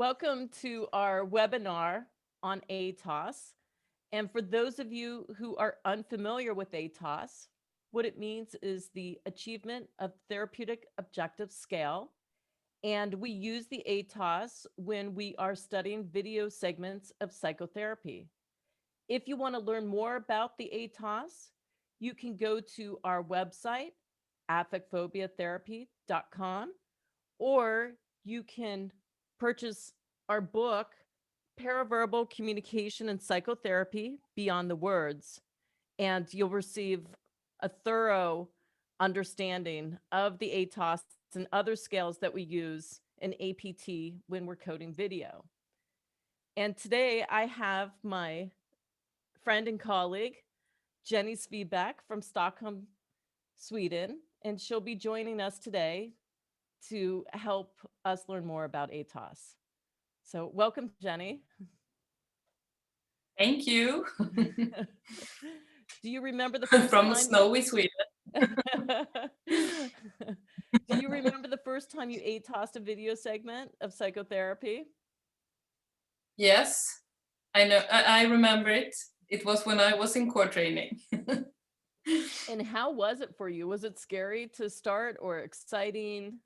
Welcome to our webinar on Atos. And for those of you who are unfamiliar with Atos, what it means is the Achievement of Therapeutic Objective Scale. And we use the Atos when we are studying video segments of psychotherapy. If you want to learn more about the Atos, you can go to our website, affectphobiatherapy.com, or you can purchase our book, Paraverbal Communication and Psychotherapy Beyond the Words, and you'll receive a thorough understanding of the ATOS and other scales that we use in APT when we're coding video. And today I have my friend and colleague, Jenny Svebeck from Stockholm, Sweden, and she'll be joining us today to help us learn more about ATOS. So welcome, Jenny. Thank you. Do you remember the first From time? snowy Sweden. Do you remember the first time you ATOSed a video segment of psychotherapy? Yes, I know. I remember it. It was when I was in core training. And how was it for you? Was it scary to start or exciting?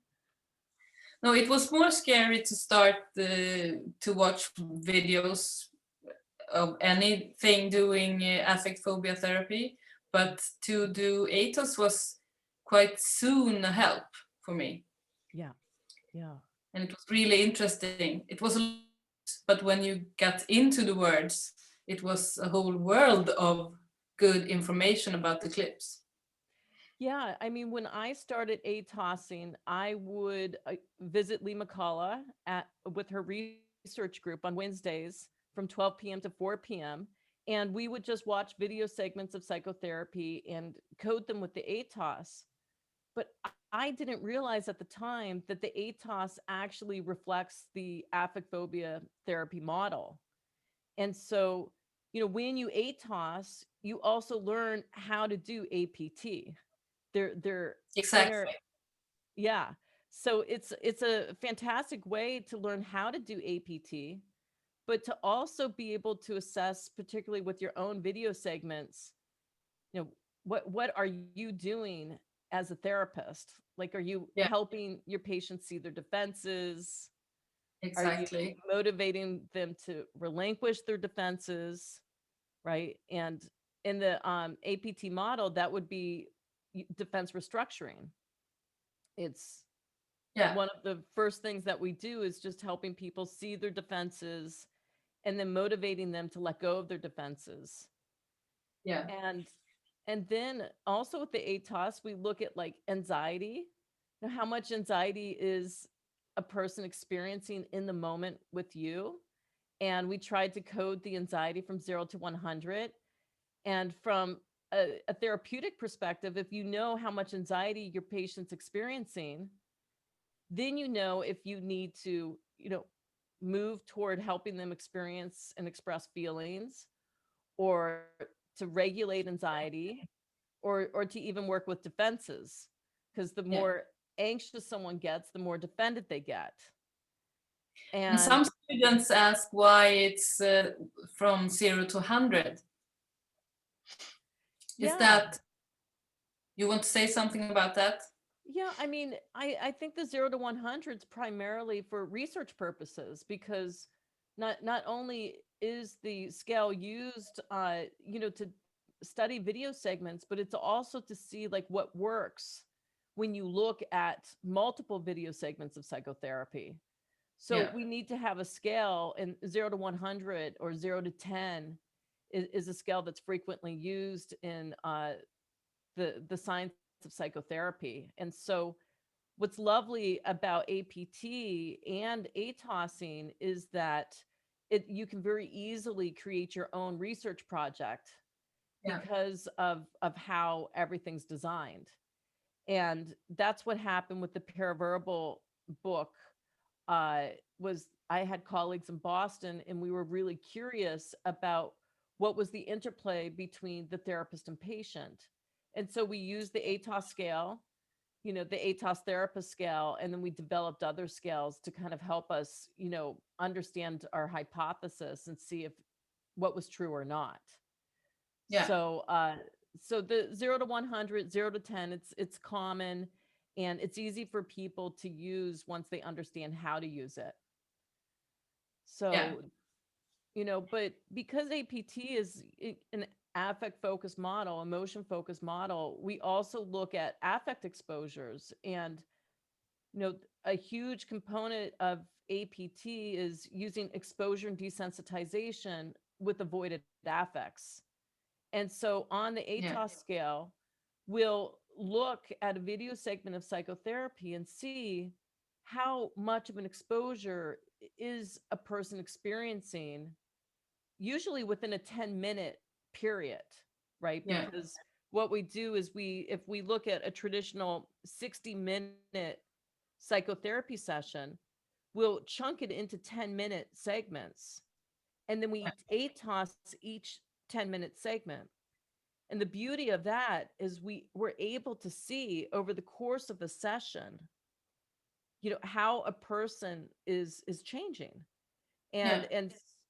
No, it was more scary to start to watch videos of anything doing affect phobia therapy, but to do Atos was quite soon a help for me. Yeah, yeah. And it was really interesting. It was a lot, but when you got into the words, it was a whole world of good information about the clips. Yeah, I mean, when I started ATOSing, I would visit Lee McCullough with her research group on Wednesdays from 12 p.m. to 4 p.m. And we would just watch video segments of psychotherapy and code them with the ATOS. But I didn't realize at the time that the ATOS actually reflects the affect phobia therapy model. And so, when you ATOS, you also learn how to do APT. They're Exactly. yeah. So it's a fantastic way to learn how to do APT, but to also be able to assess, particularly with your own video segments, you know, what are you doing as a therapist? Like, are you Yeah, helping your patients see their defenses? Are you exactly. motivating them to relinquish their defenses? Right. And in the APT model, that would be defense restructuring. It's Yeah, one of the first things that we do is just helping people see their defenses and then motivating them to let go of their defenses. yeah. And then also with the ATOS, we look at like anxiety. How much anxiety is a person experiencing in the moment with you? And we tried to code the anxiety from 0 to 100. And from a therapeutic perspective, if you know how much anxiety your patient's experiencing, then you know if you need to, move toward helping them experience and express feelings, or to regulate anxiety, or to even work with defenses. Because the Yeah. more anxious someone gets, the more defended they get. And some And students ask why it's from 0 to 100. Is yeah, that, you want to say something about that? yeah, I mean, I think the 0 to 100 is primarily for research purposes, because not only is the scale used, to study video segments, but it's also to see like what works when you look at multiple video segments of psychotherapy. So Yeah. we need to have a scale, and 0 to 100 or 0 to 10 is a scale that's frequently used in the science of psychotherapy. And so what's lovely about APT and ATOSing is that you can very easily create your own research project Yeah. because of how everything's designed. And that's what happened with the paraverbal book. uh, was I had colleagues in Boston, and we were really curious about what was the interplay between the therapist and patient. And so we used the ATOS scale the Atos therapist scale, and then we developed other scales to kind of help us, understand our hypothesis and see if what was true or not. Yeah. So the 0 to 100, 0 to 10, it's common, and it's easy for people to use once they understand how to use it. Yeah. So, but because APT is an affect focused model, emotion focused model, we also look at affect exposures. And, a huge component of APT is using exposure and desensitization with avoided affects. And so on the Yeah. ATOS scale, we'll look at a video segment of psychotherapy and see how much of an exposure is a person experiencing, usually within a 10-minute period, right? Yeah. Because what we do is if we look at a traditional 60-minute psychotherapy session, we'll chunk it into 10-minute segments. And then we ATOS each 10-minute segment. And the beauty of that is we're able to see over the course of the session, how a person is changing. Yeah.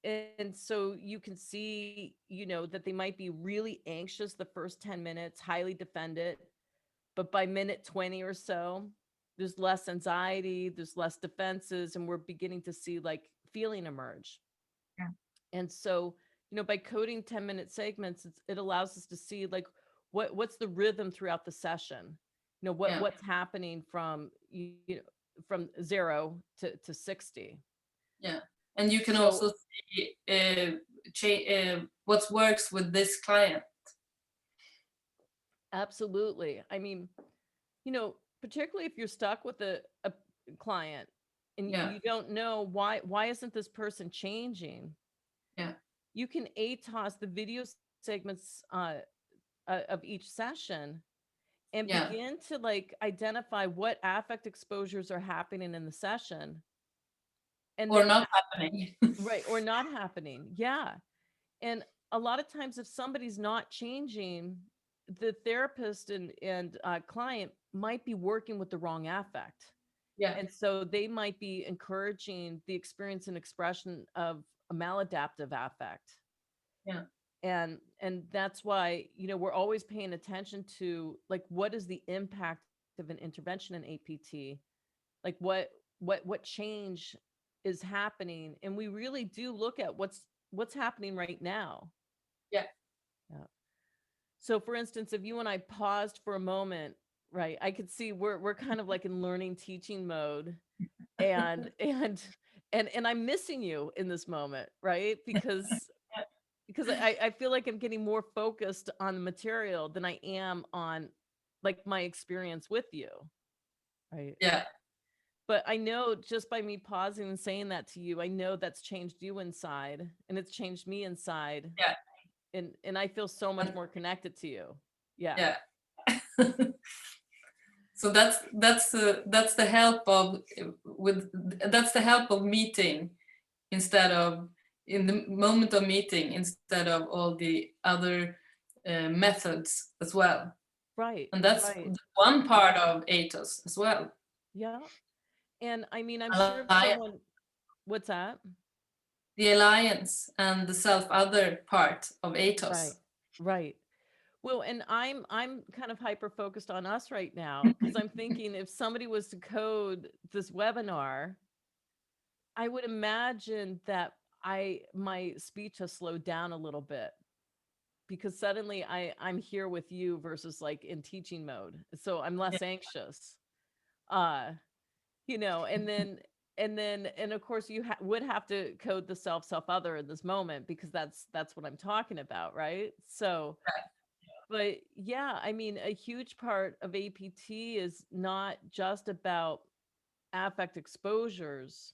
And so you can see, that they might be really anxious the first 10 minutes, highly defended, but by minute 20 or so, there's less anxiety, there's less defenses, and we're beginning to see like feeling emerge. Yeah. And so, by coding 10-minute segments, it allows us to see like what's the rhythm throughout the session. Yeah. What's happening from from 0 to 60. Yeah. And you can also So see what works with this client. absolutely. I mean, particularly if you're stuck with a client and Yeah. you don't know why isn't this person changing, Yeah. you can ATOS the video segments of each session and Yeah. begin to like identify what affect exposures are happening in the session, and Or then not happening. right, or not happening. Yeah. And a lot of times if somebody's not changing, the therapist and client might be working with the wrong affect. Yeah. And so they might be encouraging the experience and expression of a maladaptive affect. Yeah. And that's why, we're always paying attention to like what is the impact of an intervention in APT, like what change is happening, and we really do look at what's happening right now. Yeah. Yeah. So for instance, if you and I paused for a moment, right, I could see we're kind of like in learning teaching mode, and I'm missing you in this moment, right? Because I feel like I'm getting more focused on the material than I am on like my experience with you, right? Yeah. But I know just by me pausing and saying that to you, I know that's changed you inside, and it's changed me inside, Yeah. and I feel so much And more connected to you. Yeah. yeah. So that's the help of with that's the help of meeting instead of in the moment of meeting instead of all the other methods as well. Right. And that's Right. one part of Atos as well. Yeah. And I mean, I'm sure if Alliance, someone, what's that? the alliance and the self-other part of Right. Atos. Right. Well, and I'm kind of hyper focused on us right now because I'm thinking if somebody was to code this webinar, I would imagine that my speech has slowed down a little bit because suddenly I'm here with you versus like in teaching mode. So I'm Yeah. less anxious. Uh, and of course you would have to code the self other in this moment because that's what I'm talking about, right? So but yeah, I mean, a huge part of APT is not just about affect exposures,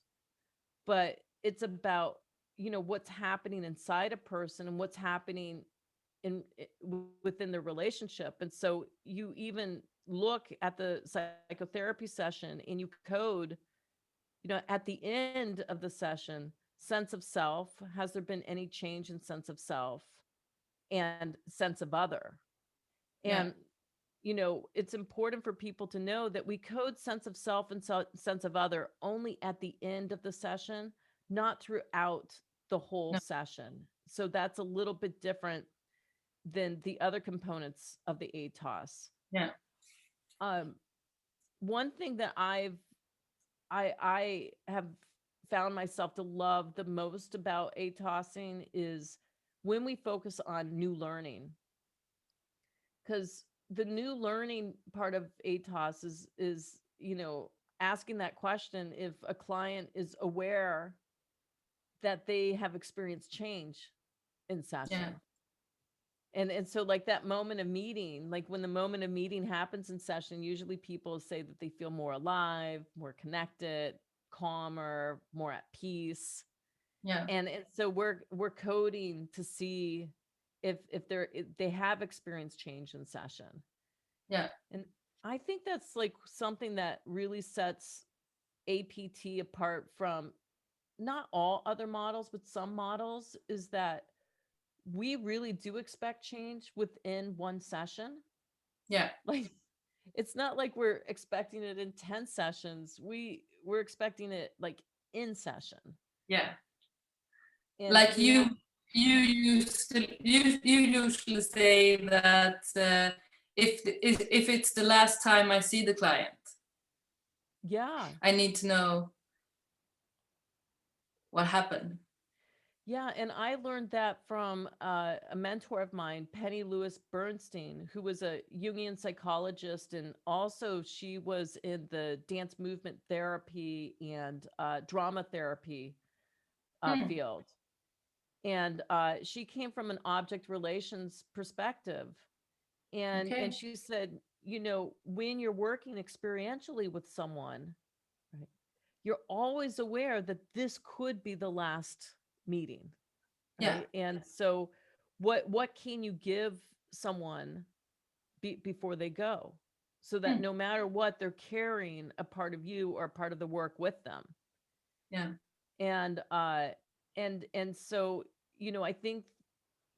but it's about, what's happening inside a person and what's happening within the relationship. And so you even look at the psychotherapy session and you code, at the end of the session, sense of self. Has there been any change in sense of self and sense of other? Yeah. And it's important for people to know that we code sense of self and sense of other only at the end of the session, not throughout the whole No. session. So that's a little bit different than the other components of the ATOS. Yeah. One thing that I have found myself to love the most about ATOSing is when we focus on new learning, because the new learning part of ATOS is asking that question if a client is aware that they have experienced change in Yeah. session. And so like that moment of meeting, like when the moment of meeting happens in session, usually people say that they feel more alive, more connected, calmer, more at peace. Yeah. And so we're coding to see if they have experienced change in session. Yeah. And I think that's like something that really sets APT apart from not all other models, but some models, is that we really do expect change within one session. Yeah. Like it's not like we're expecting it in 10 sessions. We're expecting it like in session. Yeah. And Like we have you usually say that if it's the last time I see the client, yeah. I need to know what happened. Yeah, and I learned that from a mentor of mine, Penny Lewis Bernstein, who was a Jungian psychologist, and also she was in the dance movement therapy and drama therapy Hmm. field. And she came from an object relations perspective. And Okay. she said, when you're working experientially with someone, right, you're always aware that this could be the last meeting. Yeah. Right. And so what can you give someone before they go, so that Hmm. no matter what, they're carrying a part of you or a part of the work with them. Yeah. And so I think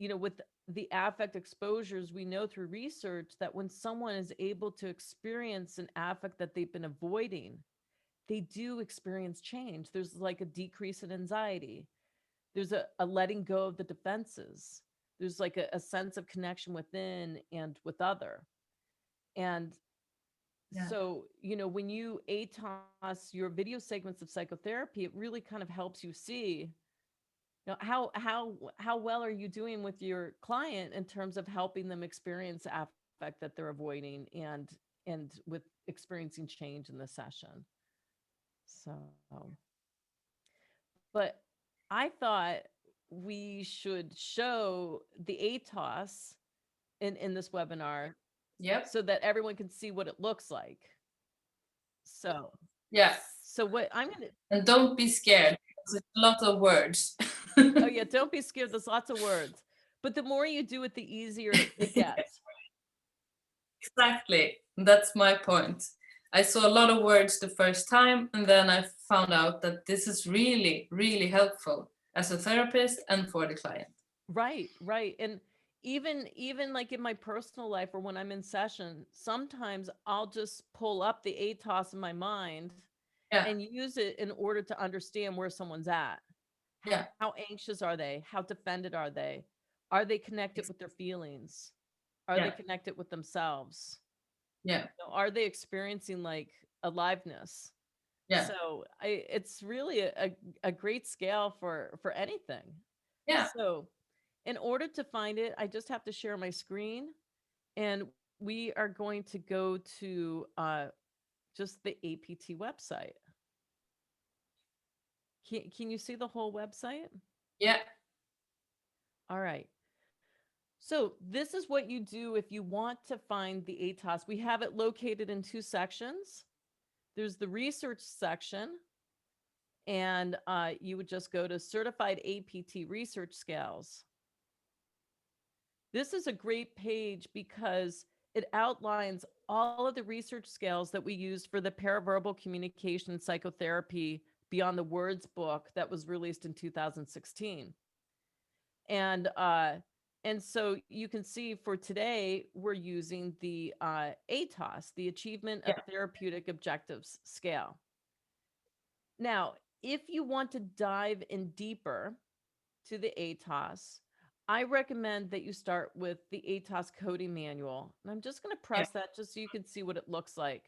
with the affect exposures, we know through research that when someone is able to experience an affect that they've been avoiding, they do experience change. There's like a decrease in anxiety. There's a letting go of the defenses. There's like a sense of connection within and with other. And Yeah. so, when you ATOS your video segments of psychotherapy, it really kind of helps you see, how well are you doing with your client in terms of helping them experience affect that they're avoiding and with experiencing change in the session. So, but I thought we should show the ATOS in this webinar Yep. so that everyone can see what it looks like. So, Yeah. what I'm going to, And don't be scared. It's a lot of words. oh yeah, don't be scared. There's lots of words, but the more you do it, the easier it gets. Exactly. That's my point. I saw a lot of words the first time, and then I found out that this is really, really helpful as a therapist and for the client. Right, right. And even like in my personal life or when I'm in session, sometimes I'll just pull up the ATOS in my mind Yeah. and use it in order to understand where someone's at. Yeah. How anxious are they? How defended are they? Are they connected with their feelings? Are they Yeah. connected with themselves? Yeah. Are they experiencing like aliveness? Yeah. So it's really a great scale for anything. Yeah. So in order to find it, I just have to share my screen, and we are going to go to just the APT website. Can you see the whole website? Yeah. All right. So this is what you do if you want to find the ATOS. We have it located in two sections. There's the research section, and you would just go to Certified APT Research Scales. This is a great page because it outlines all of the research scales that we use for the paraverbal communication psychotherapy Beyond the Words book that was released in 2016. And And so you can see for today, we're using the Atos, the Achievement of Yeah. Therapeutic Objectives scale. Now, if you want to dive in deeper to the Atos, I recommend that you start with the Atos coding manual. And I'm just going to press that just so you can see what it looks like.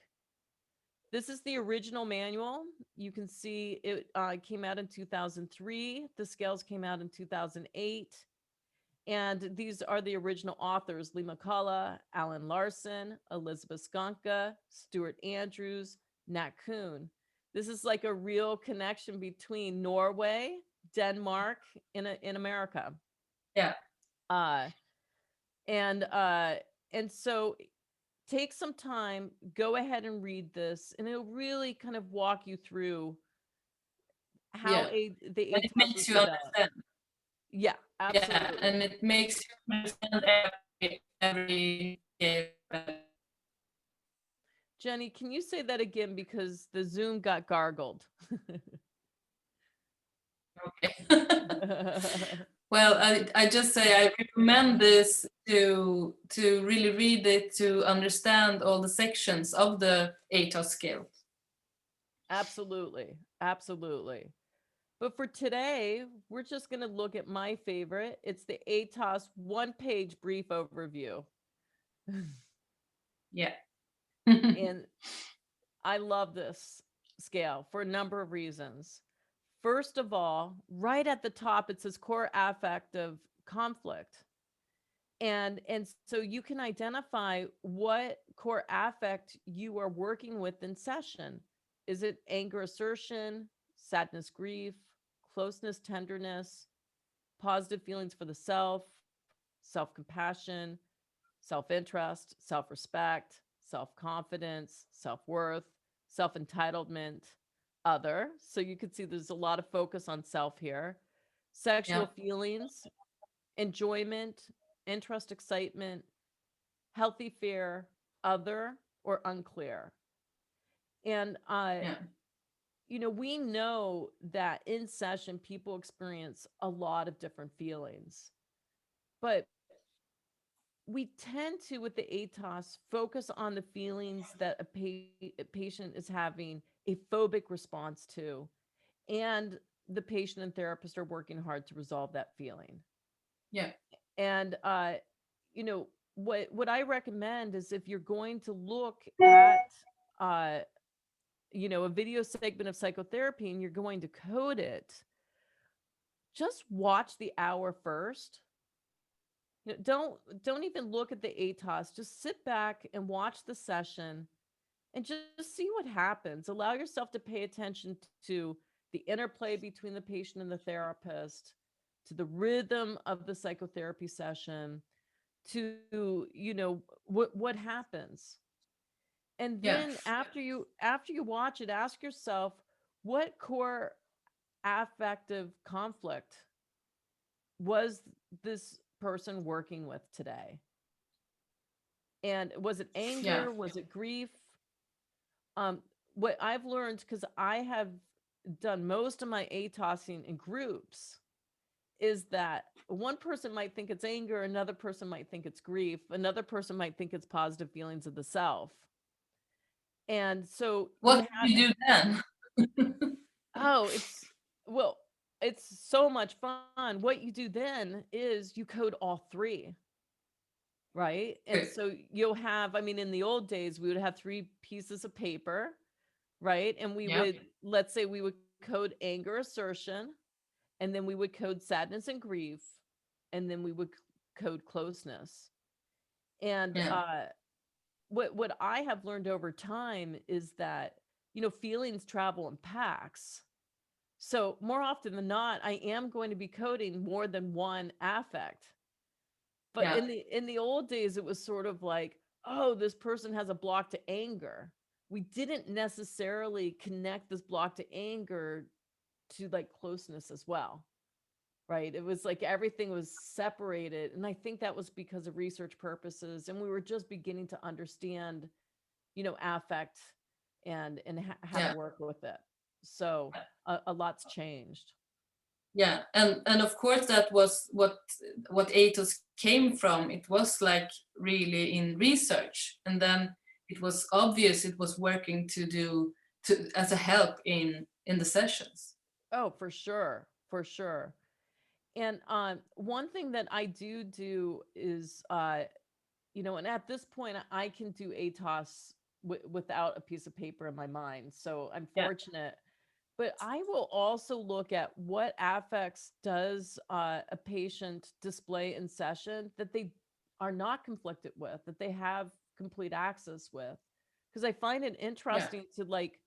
This is the original manual. You can see it came out in 2003. The scales came out in 2008. And these are the original authors: Lee McCullough, Alan Larson, Elizabeth Skonka, Stuart Andrews, Nat Kuhn. This is like a real connection between Norway, Denmark, in America. Yeah. Uh, and so take some time, go ahead and read this, and it'll really kind of walk you through how the And it Atos makes was you developed. understand. Yeah, absolutely. Yeah, and it makes you understand every Jenny, can you say that again, because the Zoom got gargled? Okay. Well, I just say I recommend this to really read it to understand all the sections of the Atos scale. Absolutely. Absolutely. But for today, we're just going to look at my favorite. It's the Atos one-page brief overview. Yeah. And I love this scale for a number of reasons. First of all, right at the top, it says core affective conflict. And so you can identify what core affect you are working with in session. Is it anger assertion, sadness, grief, closeness, tenderness, positive feelings for the self-compassion, self-interest, self-respect, self-confidence, self-worth, self-entitlement, other? So you can see there's a lot of focus on self here. Sexual feelings, enjoyment, interest, excitement, healthy fear, other, or unclear. And we know that in session people experience a lot of different feelings, but we tend to, with the Atos, focus on the feelings that a patient is having a phobic response to, and the patient and therapist are working hard to resolve that feeling. Yeah. And what I recommend is, if you're going to look at a video segment of psychotherapy and you're going to code it, just watch the hour first. Don't even look at the Atos. Just sit back and watch the session and just see what happens. Allow yourself to pay attention to the interplay between the patient and the therapist, to the rhythm of the psychotherapy session, to what happens. And then after you watch it, ask yourself, what core affective conflict was this person working with today? And was it anger? Was it grief? What I've learned, because I have done most of my ATOSing in groups, is that one person might think it's anger, another person might think it's grief, another person might think it's positive feelings of the self. And so what do you do then? it's so much fun. What you do then is you code all three, right? And so you'll have, in the old days, we would have 3 pieces of paper, right? And we would, let's say we would code anger assertion, and then we would code sadness and grief, and then we would code closeness. And what I have learned over time is that, feelings travel in packs. So more often than not, I am going to be coding more than one affect. But in the old days, it was sort of like, oh, this person has a block to anger. We didn't necessarily connect this block to anger to like closeness as well. Right. It was like everything was separated. And I think that was because of research purposes. And we were just beginning to understand, affect and how to work with it. So a lot's changed. Yeah, and of course that was what Atos came from. It was like really in research, and then it was obvious it was working to do to as a help in the sessions. Oh, for sure, for sure. And one thing that I do is, and at this point, I can do ATOS without a piece of paper in my mind. So I'm Yeah, fortunate. But I will also look at what affects does a patient display in session that they are not conflicted with, that they have complete access with. Because I find it yeah, interesting to like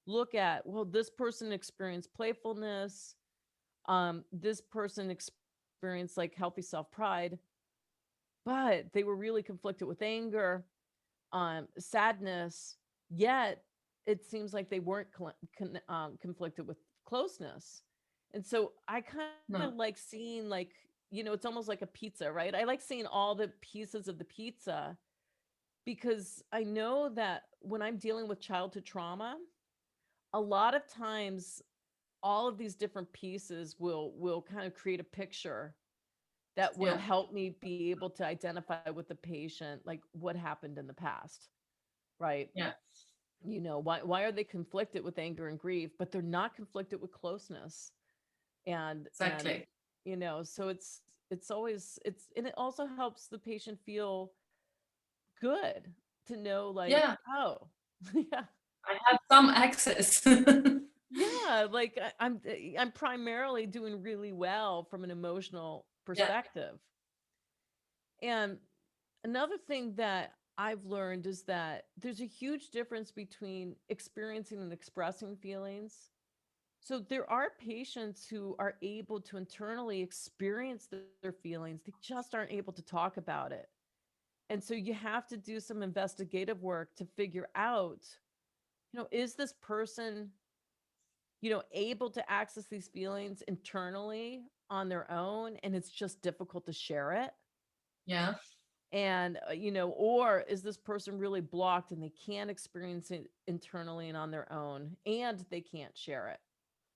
look at, well, this person experienced playfulness, this person experienced like healthy self-pride, but they were really conflicted with anger, sadness, yet it seems like they weren't conflicted with closeness. And so I kind no, of like seeing like, it's almost like a pizza, right? I like seeing all the pieces of the pizza because I know that when I'm dealing with childhood trauma, a lot of times all of these different pieces will kind of create a picture that will yeah, help me be able to identify with the patient like what happened in the past, right? yeah, Why are they conflicted with anger and grief, but they're not conflicted with closeness? And exactly. so it's always it's and it also helps the patient feel good to know like, Yeah, oh, yeah, I have some access. yeah, like I'm primarily doing really well from an emotional Yeah, perspective. And another thing that I've learned is that there's a huge difference between experiencing and expressing feelings. So there are patients who are able to internally experience their feelings, they just aren't able to talk about it. And so you have to do some investigative work to figure out, is this person, able to access these feelings internally on their own and it's just difficult to share it? yeah, And or is this person really blocked and they can't experience it internally and on their own and they can't share it,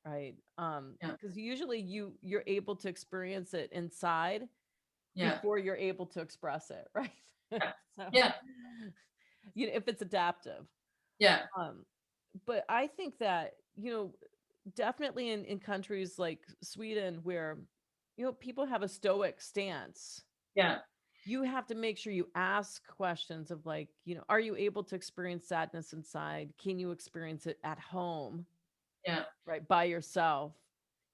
right? yeah, Because usually you're able to experience it inside yeah, before you're able to express it, right? yeah, So yeah, if it's adaptive. yeah, um but I think that definitely in countries like Sweden where people have a stoic stance, yeah, you have to make sure you ask questions of like, are you able to experience sadness inside? Can you experience it at home, yeah. right, by yourself?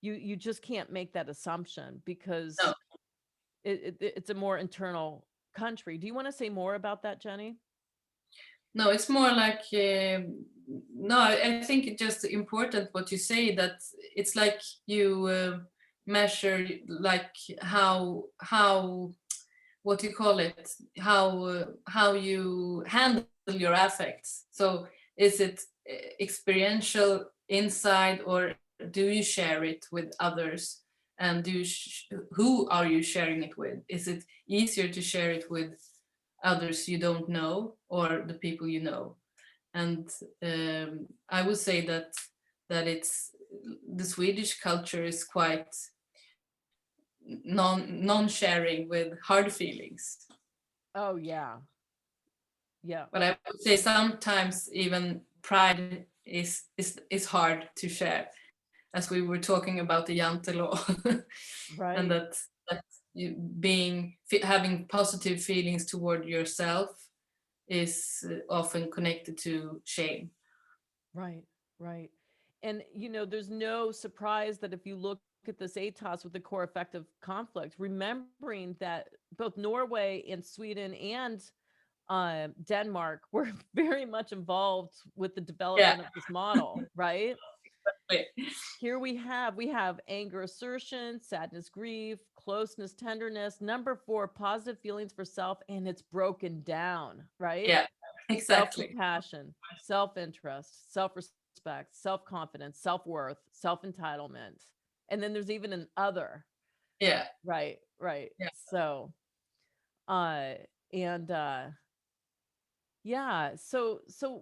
You just can't make that assumption because No, it's a more internal country. Do you want to say more about that, Jenny? no, it's more like no. I think it's just important what you say, that it's like you measure like how what do you call it, how you handle your affects. So is it experiential inside, or do you share it with others, and who are you sharing it with? Is it easier to share it with others you don't know, or the people you know? And I would say that it's the Swedish culture is quite non-sharing with hard feelings. Oh yeah. Yeah. But I would say sometimes even pride is hard to share, as we were talking about the Jante law, and Right. that you having positive feelings toward yourself is often connected to shame. Right. Right. And there's no surprise that if you look at this ATOS with the core effective conflict, remembering that both Norway and Sweden and Denmark were very much involved with the Yeah, development of this model, right? wait, Here we have anger assertion, sadness, grief, closeness, tenderness. Number 4, positive feelings for self, and it's broken down, right? yeah, exactly. Self-compassion, self-interest, self-respect, self-confidence, self-worth, self-entitlement. And then there's even an other, Yeah, right? Right. yeah, So, uh, and yeah, so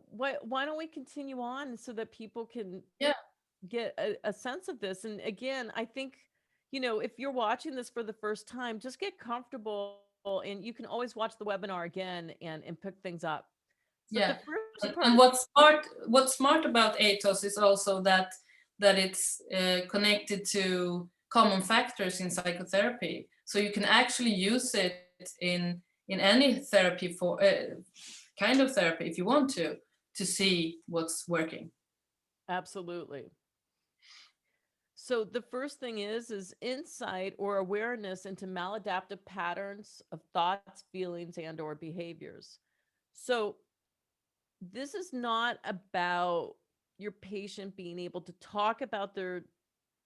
why don't we continue on so that people can yeah, get a sense of this? And again, I think if you're watching this for the first time, just get comfortable, and you can always watch the webinar again and pick things up. So the Yeah. first And part, what's smart about Atos is also that it's connected to common factors in psychotherapy. So you can actually use it in any therapy for kind of therapy if you want to see what's working. absolutely. So the first thing is insight or awareness into maladaptive patterns of thoughts, feelings, and or behaviors. So this is not about your patient being able to talk about their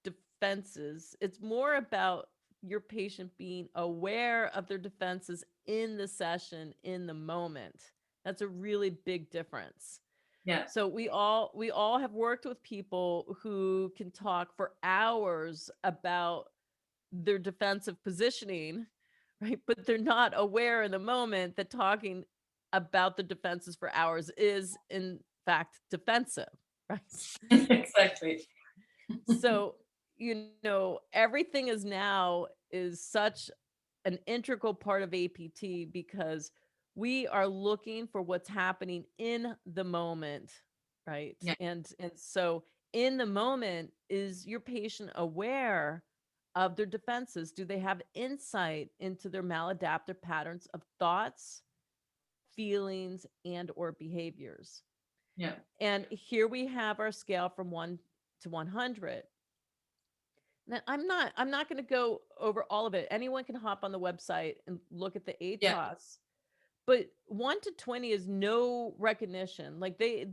defenses. It's more about your patient being aware of their defenses in the session, in the moment. That's a really big difference. Yeah. So we all have worked with people who can talk for hours about their defensive positioning, right? But they're not aware in the moment that talking about the defenses for hours is in fact defensive, right? Exactly. So, everything is such an integral part of APT because we are looking for what's happening in the moment, right? Yeah. And so in the moment, is your patient aware of their defenses? Do they have insight into their maladaptive patterns of thoughts, feelings, and or behaviors? Yeah. And here we have our scale from 1 to 100. Now, I'm not going to go over all of it. Anyone can hop on the website and look at the Yeah. ATOS. But 1 to 20 is no recognition. Like they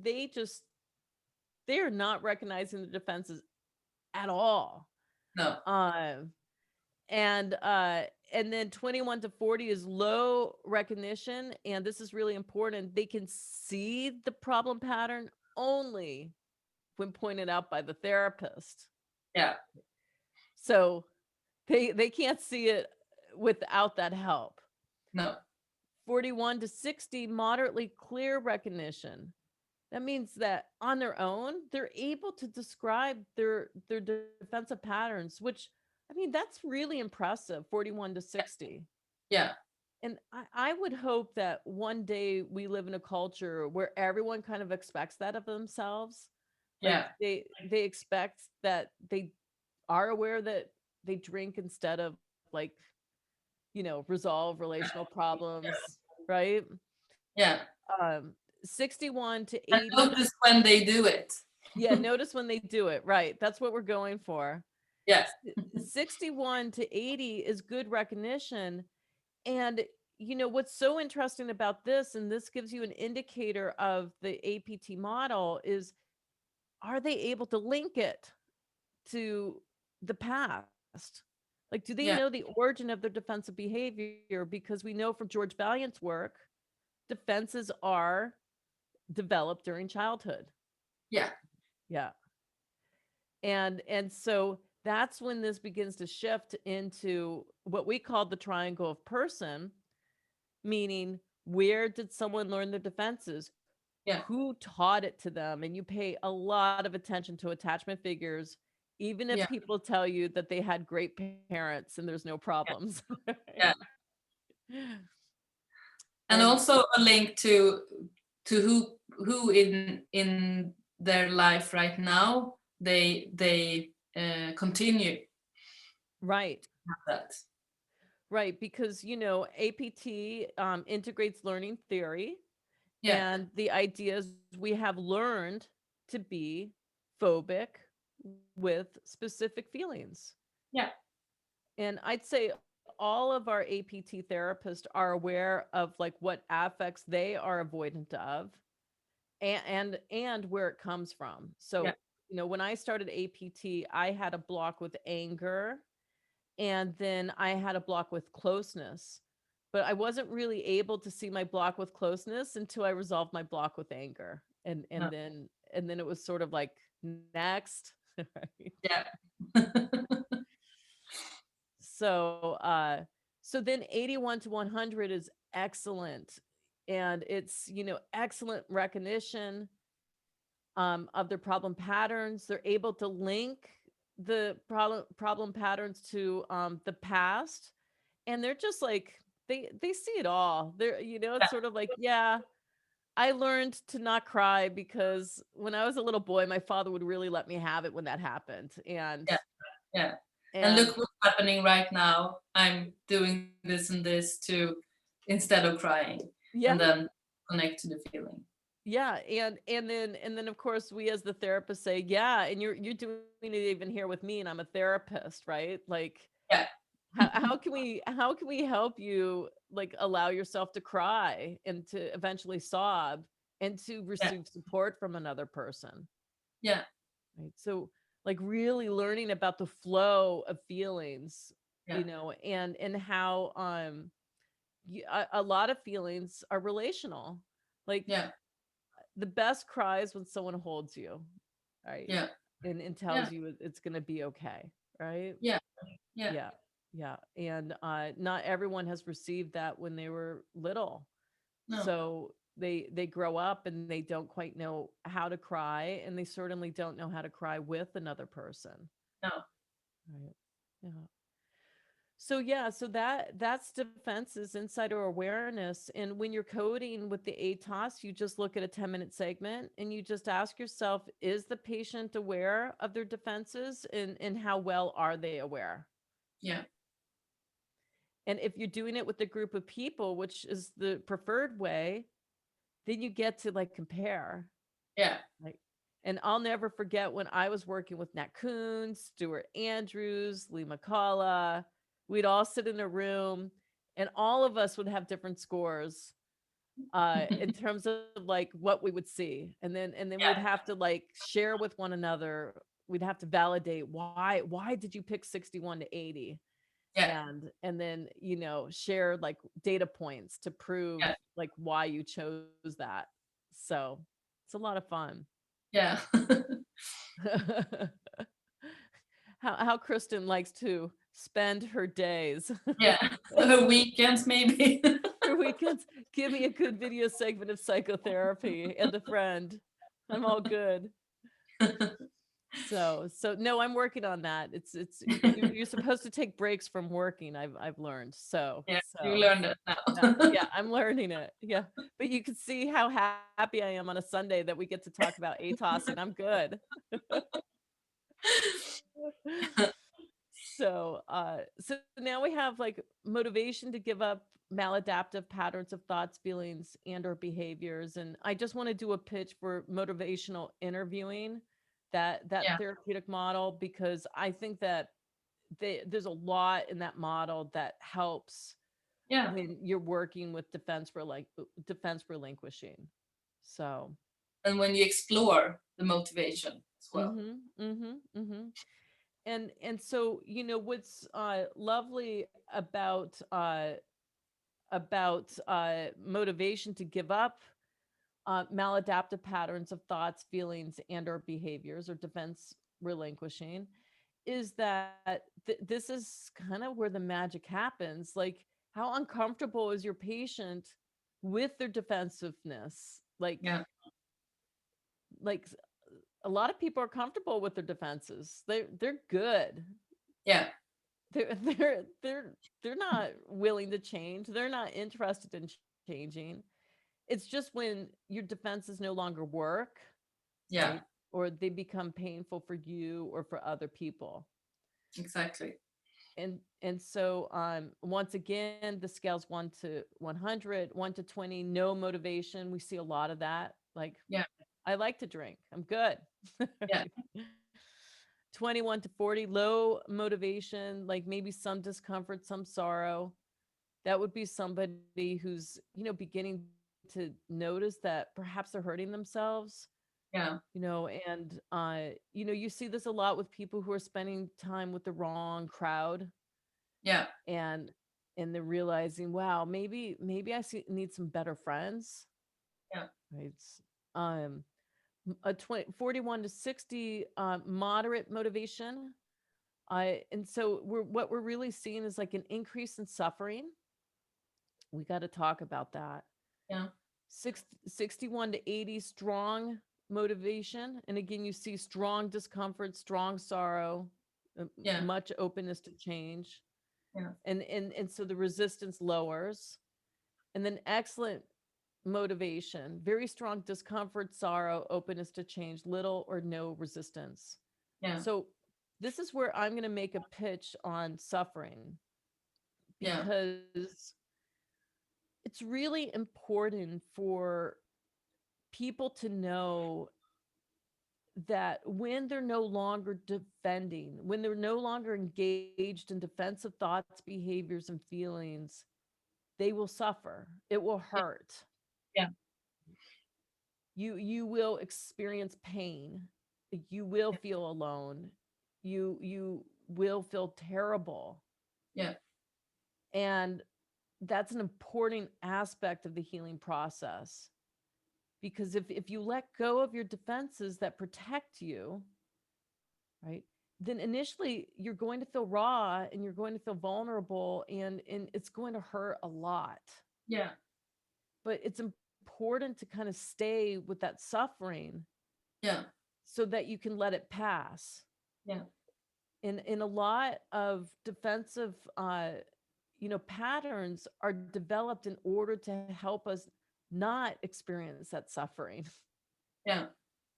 are not recognizing the defenses at all. No. Um and then 21 to 40 is low recognition, and this is really important. They can see the problem pattern only when pointed out by the therapist. Yeah. So they can't see it without that help. No. 41 to 60, moderately clear recognition. That means that on their own, they're able to describe their defensive patterns, which I mean, that's really impressive, 41 to 60. Yeah. And I would hope that one day we live in a culture where everyone kind of expects that of themselves. Like Yeah. they expect that they are aware that they drink instead of like, resolve relational problems, right? Yeah. Um, 61 to And 80. notice when they do it. Yeah, notice when they do it. Right. That's what we're going for. Yeah. 61 to 80 is good recognition. And what's so interesting about this, and this gives you an indicator of the APT model, is are they able to link it to the past? Like, do they Yeah. know the origin of their defensive behavior? Because we know from George Valiant's work, defenses are developed during childhood. Yeah. Yeah. And so that's when this begins to shift into what we call the triangle of person, meaning where did someone learn their defenses? Yeah. Who taught it to them? And you pay a lot of attention to attachment figures, even if Yeah. people tell you that they had great parents and there's no problems. Yeah. And And also a link to who in their life right now they continue right, that. right, because APT integrates learning theory, Yeah. and the idea is we have learned to be phobic with specific feelings. Yeah. And I'd say all of our APT therapists are aware of like what affects they are avoidant of, and where it comes from. Yeah. So, when I started APT, I had a block with anger, and then I had a block with closeness. But I wasn't really able to see my block with closeness until I resolved my block with anger. And No. then it was sort of like next. Right? Yeah. So so then 81 to 100 is excellent. And it's, excellent recognition of their problem patterns. They're able to link the problem patterns to the past, and they're just like they see it all. They're, Yeah, it's sort of like, yeah, I learned to not cry because when I was a little boy, my father would really let me have it when that happened. And yeah, yeah. And and look what's happening right now. I'm doing this and this to instead of crying, yeah, and then connect to the feeling. yeah, and then of course we as the therapist say, yeah, and you're doing it even here with me, and I'm a therapist, right? Like Yeah, how can we help you, like, allow yourself to cry and to eventually sob and to yeah, receive support from another person, yeah, right? So, like, really learning about the flow of feelings, yeah, and how a lot of feelings are relational. Like, yeah, the best cry is when someone holds you, right? yeah, And yeah, tells you it's going to be okay, right? yeah, yeah. Yeah. Yeah. And not everyone has received that when they were little. No, So they grow up and they don't quite know how to cry, and they certainly don't know how to cry with another person. no. Right. Yeah. So yeah, so that's defenses, insider awareness. And when you're coding with the ATOS, you just look at a 10-minute segment and you just ask yourself, is the patient aware of their defenses, and how well are they aware? Yeah, And if you're doing it with a group of people, which is the preferred way, then you get to, like, compare. yeah, Like, and I'll never forget when I was working with Nat Coons, Stuart Andrews, Lee McCullough. We'd all sit in a room, and all of us would have different scores in terms of, like, what we would see. And then we'd yeah, have to, like, share with one another. We'd have to validate why did you pick 61 to 80? yeah, And then, share, like, data points to prove, yeah, like, why you chose that. So it's a lot of fun. yeah. How Kristen likes to spend her days. Yeah. Weekends maybe. Her weekends. Give me a good video segment of psychotherapy and a friend. I'm all good. So no, I'm working on that. You're supposed to take breaks from working. I've learned. So Yeah, you so learned it yeah, now. yeah, I'm learning it. Yeah, but you can see how happy I am on a Sunday that we get to talk about ATOS, and I'm good. So now we have, like, motivation to give up maladaptive patterns of thoughts, feelings, and or behaviors. And I just want to do a pitch for motivational interviewing, that Yeah, therapeutic model, because I think that there's a lot in that model that helps yeah. when you're working with defense relinquishing. So, And when you explore the motivation as well. mhm, mhm, mhm. And so, what's lovely about motivation to give up maladaptive patterns of thoughts, feelings, and or behaviors, or defense relinquishing, is that this is kind of where the magic happens. Like, how uncomfortable is your patient with their defensiveness? Yeah, Like a lot of people are comfortable with their defenses. They're good. yeah, They're not willing to change. They're not interested in changing. It's just when your defenses no longer work, yeah, right? Or they become painful for you or for other people. exactly. And so once again, the scale's 1 to 100, 1 to 20, no motivation. We see a lot of that. Like, Yeah, I like to drink. I'm good. yeah, 21 to 40, low motivation, like maybe some discomfort, some sorrow. That would be somebody who's, beginning to notice that perhaps they're hurting themselves, yeah, and you see this a lot with people who are spending time with the wrong crowd, yeah, and they're realizing, wow, maybe need some better friends, yeah, right? Um a 41 to 60, moderate motivation. And so what we're really seeing is, like, an increase in suffering. We got to talk about that. yeah, 61 to 80, strong motivation. And again, you see strong discomfort, strong sorrow. Yeah. much openness to change. Yeah. And so the resistance lowers. And then excellent motivation, very strong discomfort, sorrow, openness to change, little or no resistance. Yeah. So this is where I'm going to make a pitch on suffering, Yeah. because it's really important for people to know that when they're no longer defending, when they're no longer engaged in defensive thoughts, behaviors, and feelings, they will suffer. It will hurt. Yeah. You will experience pain. You will feel alone. You will feel terrible. Yeah. And that's an important aspect of the healing process. Because if you let go of your defenses that protect you, right, then initially you're going to feel raw and you're going to feel vulnerable, and it's going to hurt a lot. Yeah. But it's important to kind of stay with that suffering Yeah. so that you can let it pass. Yeah. In a lot of defensive patterns are developed in order to help us not experience that suffering, Yeah.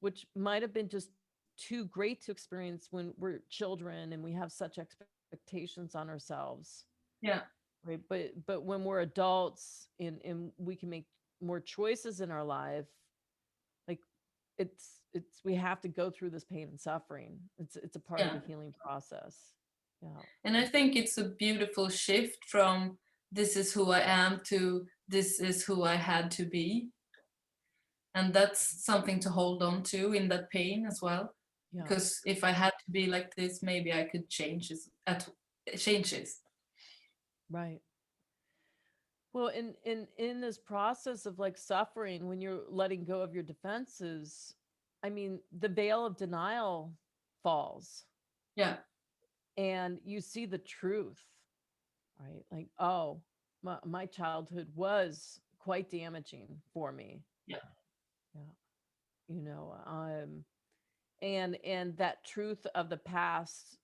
which might have been just too great to experience when we're children and we have such expectations on ourselves, Yeah. right? But when we're adults and we can make more choices in our life, like it's we have to go through this pain and suffering. It's a part of Yeah. the healing process. Yeah. And I think it's a beautiful shift from this is who I am to this is who I had to be. And that's something to hold on to in that pain as well. Yeah. Because if I had to be like this, maybe I could change changes. Right. Well, in this process of like suffering, when you're letting go of your defenses, I mean, the veil of denial falls Yeah. and you see the truth, right? Like, oh, my childhood was quite damaging for me. Yeah. Yeah. You know, and that truth of the past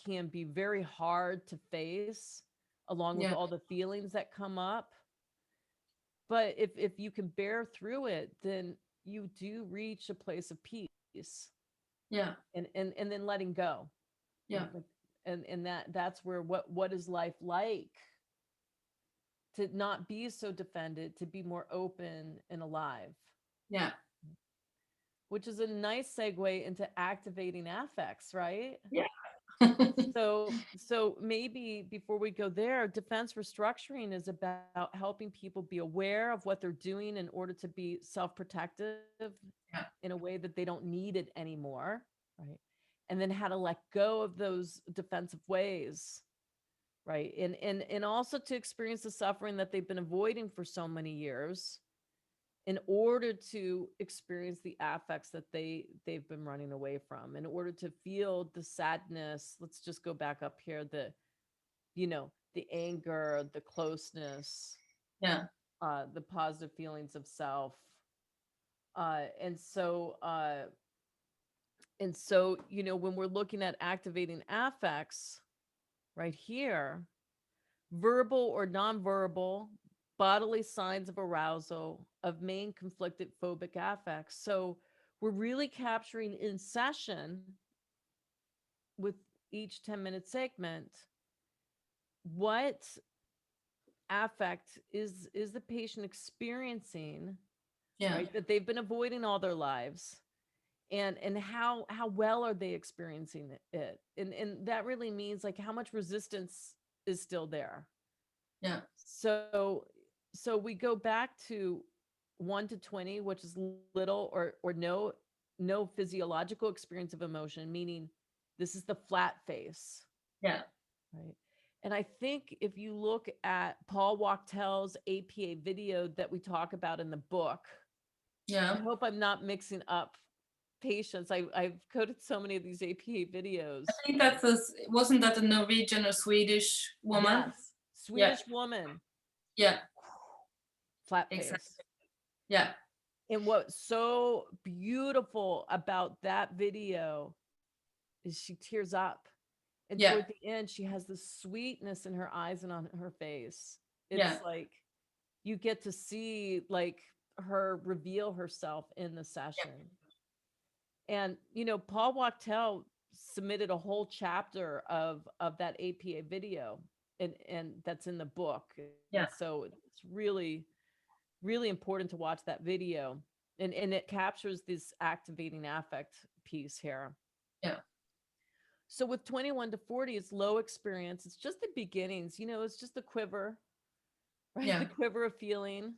can be very hard to face, along with Yeah. all the feelings that come up. But if you can bear through it, then you do reach a place of peace, Yeah. and then letting go. Yeah. Like, and that's where what is life like, to not be so defended, to be more open and alive, Yeah. which is a nice segue into activating affects, right? Yeah. So maybe before we go there, defense restructuring is about helping people be aware of what they're doing in order to be self-protective Yeah. in a way that they don't need it anymore, right? And then how to let go of those defensive ways, right? And also to experience the suffering that they've been avoiding for so many years in order to experience the affects that they've been running away from, in order to feel the sadness. Let's just go back up here, the anger, the closeness, Yeah. the positive feelings of self. And so when we're looking at activating affects right here, verbal or nonverbal bodily signs of arousal of main conflicted phobic affects. So we're really capturing in session with each 10-minute segment what affect is the patient experiencing, Yeah. right, that they've been avoiding all their lives, and how well are they experiencing it, and that really means like how much resistance is still there. Yeah. So we go back to 1 to 20, which is little or no physiological experience of emotion, meaning this is the flat face, Yeah. right? And I think if you look at Paul Wachtel's APA video that we talk about in the book, Yeah. I hope I'm not mixing up patients. I've coded so many of these APA videos. I think wasn't that a Norwegian or Swedish woman? Yes, Swedish woman, Yeah. flat Exactly. face. Yeah. And what's so beautiful about that video is she tears up. And Yeah. toward the end, she has this sweetness in her eyes and on her face. Yeah. It's like you get to see like her reveal herself in the session. And Paul Wachtel submitted a whole chapter of that APA video, and that's in the book. And Yeah. so it's really, really important to watch that video. And it captures this activating affect piece here. Yeah. So with 21 to 40, it's low experience. It's just the beginnings, it's just the quiver, right? Yeah. The quiver of feeling.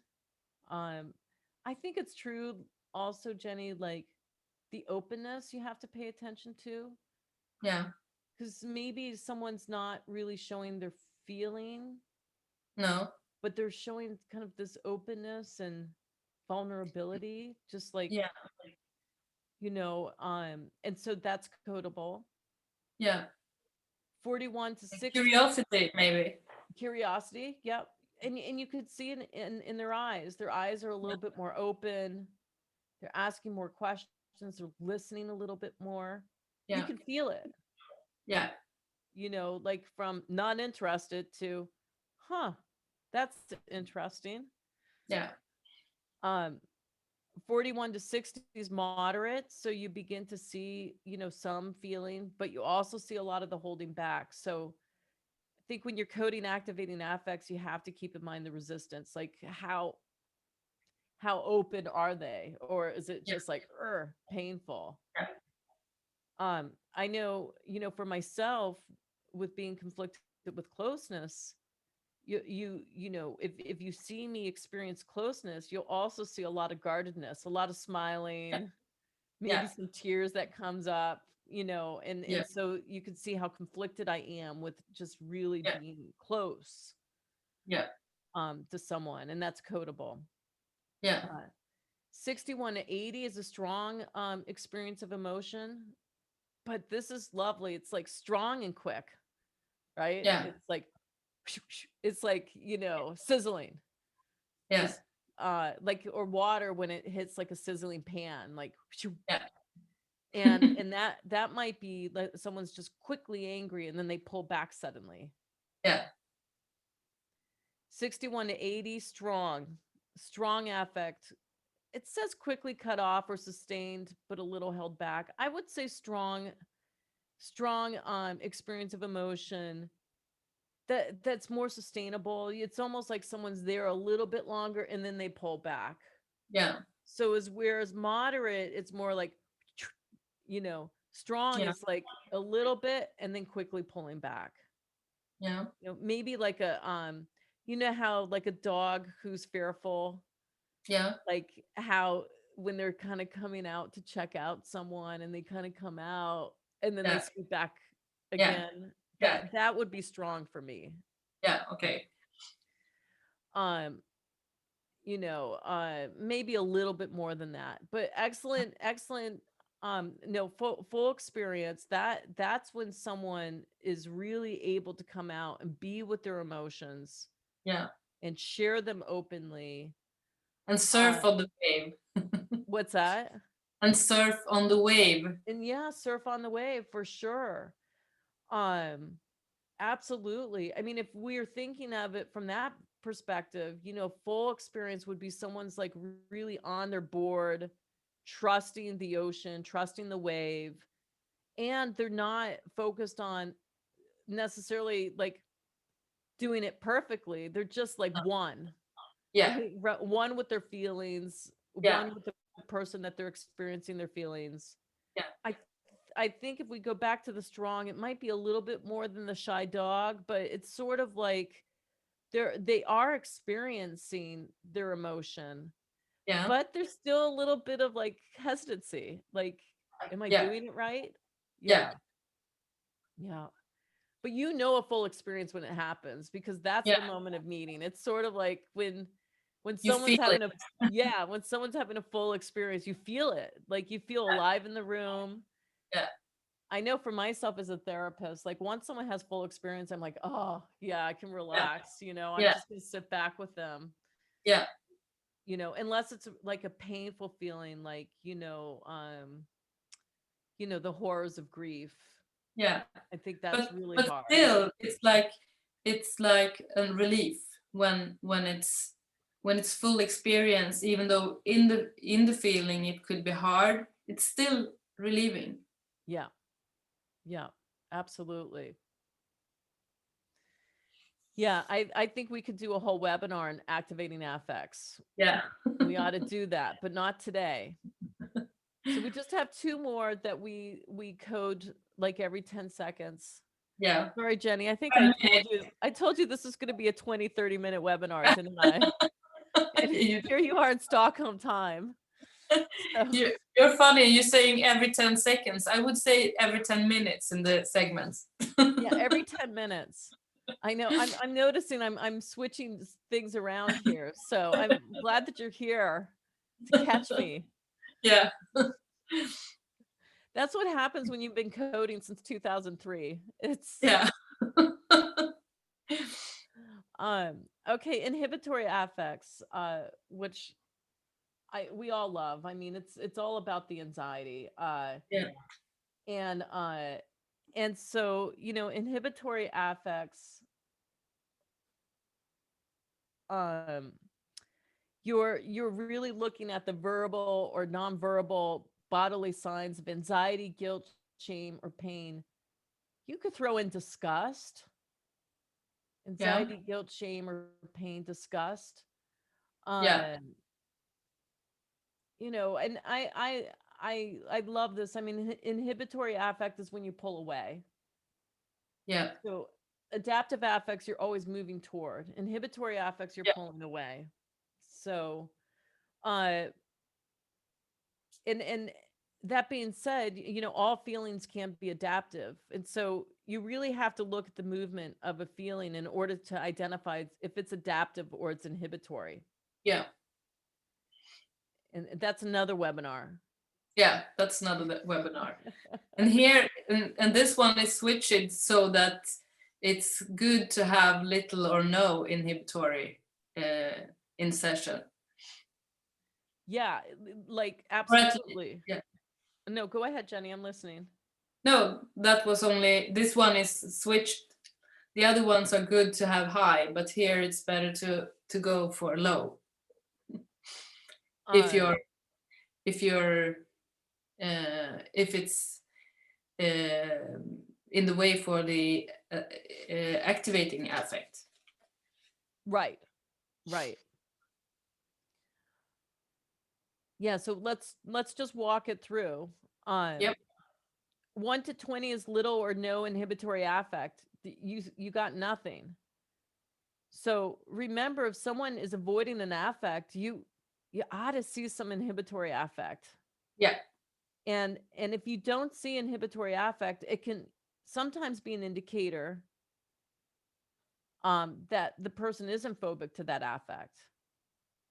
I think it's true also, Jenny, like the openness you have to pay attention to, Yeah. because maybe someone's not really showing their feeling, No. but they're showing kind of this openness and vulnerability, just like, Yeah. and so that's codable. Yeah. 41 to 60. Curiosity, maybe. Curiosity, yep. And you could see it in their eyes. Their eyes are a little bit more open. They're asking more questions. They're listening a little bit more. You Yeah. can feel it, Yeah. like from not interested to, huh, that's interesting. Yeah. Um, 41 to 60 is moderate. So you begin to see, some feeling, but you also see a lot of the holding back. So I think when you're coding activating affects, you have to keep in mind the resistance, like how open are they, or is it Yeah. just like painful? Yeah. I know, for myself, with being conflicted with closeness, if you see me experience closeness, you'll also see a lot of guardedness, a lot of Yeah. smiling, maybe Yeah. some tears that comes up, and Yeah. so you can see how conflicted I am with just really Yeah. being close Yeah. to someone, and that's codable. Yeah. uh, 61 to 80 is a strong experience of emotion, but this is lovely. It's like strong and quick, right? Yeah. It's like it's like, sizzling, Yeah. just like, or water when it hits like a sizzling pan, like Yeah. and that might be like someone's just quickly angry and then they pull back suddenly. Yeah. 61 to 80, strong affect. It says quickly cut off or sustained, but a little held back. I would say strong experience of emotion that's more sustainable. It's almost like someone's there a little bit longer and then they pull back. Yeah. So whereas moderate, it's more like, strong Yeah. is like a little bit and then quickly pulling back. Yeah. Maybe like how like a dog who's fearful, Yeah. like how when they're kind of coming out to check out someone and they kind of come out and then they Yeah. scoot back Yeah. again, Yeah. that would be strong for me. Yeah. Okay. um maybe a little bit more than that, but excellent. No, full experience, that's when someone is really able to come out and be with their emotions Yeah. and share them openly. And surf on the wave. What's that? And surf on the wave. And yeah, surf on the wave for sure. um Absolutely. I mean, if we're thinking of it from that perspective, full experience would be someone's like really on their board, trusting the ocean, trusting the wave, and they're not focused on necessarily like doing it perfectly. They're just like one, Yeah. right? One with their feelings, Yeah. one with the person that they're experiencing their feelings. Yeah. I I think if we go back to the strong, it might be a little bit more than the shy dog, but it's sort of like they are experiencing their emotion, Yeah. but there's still a little bit of like hesitancy. Like, am I Yeah. doing it right? Yeah. Yeah. Yeah. But a full experience when it happens, because that's Yeah. the moment of meeting. It's sort of like when You someone's feel it. having when someone's having a full experience, you feel it. Like you feel alive in the room. Yeah. I know for myself as a therapist, like once someone has full experience, I'm like, oh yeah, I can Yeah. relax. I'm Yeah. just gonna sit back with them. Yeah. Unless it's like a painful feeling, like, the horrors of grief. Yeah. I think that's really But hard. still, it's like a relief when it's full experience, even though in the feeling it could be hard, it's still relieving. Yeah. Yeah, absolutely. Yeah, I think we could do a whole webinar on activating affects. Yeah. We ought to do that, but not today. So we just have two more that we code like every 10 seconds. Yeah. Sorry, Jenny. I think Okay. I told you this is going to be a 20, 30-minute webinar, didn't I? And here you are in Stockholm time. So, You're funny. You're saying every 10 seconds. I would say every 10 minutes in the segments. yeah, every 10 minutes. I know I'm noticing I'm switching things around here. So I'm glad that you're here to catch me. Yeah. That's what happens when you've been coding since 2003. It's Yeah. okay, inhibitory affects, which we all love. I mean, it's all about the anxiety. Yeah. And so, inhibitory affects, um you're really looking at the verbal or nonverbal bodily signs of anxiety, guilt, shame, or pain. You could throw in disgust, Yeah. anxiety, guilt, shame, or pain, disgust. Yeah. Um, and I love this. I mean, inhibitory affect is when you pull away. Yeah. So adaptive affects, you're always moving toward. Inhibitory affects, you're Yeah. pulling away. So, uh, and that being said, all feelings can be adaptive. And so you really have to look at the movement of a feeling in order to identify if it's adaptive or it's inhibitory. Yeah. And that's another webinar. Yeah. That's another webinar. And here, and this one is switched so that it's good to have little or no inhibitory in session. Yeah, like Or at least- absolutely. yeah. No, go ahead, Jenny. I'm listening. No, that was only, this one is switched. The other ones are good to have high, but here it's better to go for low. If you're if it's in the way for the activating affect. Right. Yeah, so let's just walk it through. Yep. 1 to 20 is little or no inhibitory affect. You got nothing. So remember, if someone is avoiding an affect, you ought to see some inhibitory affect. Yeah. And if you don't see inhibitory affect, it can sometimes be an indicator that the person isn't phobic to that affect.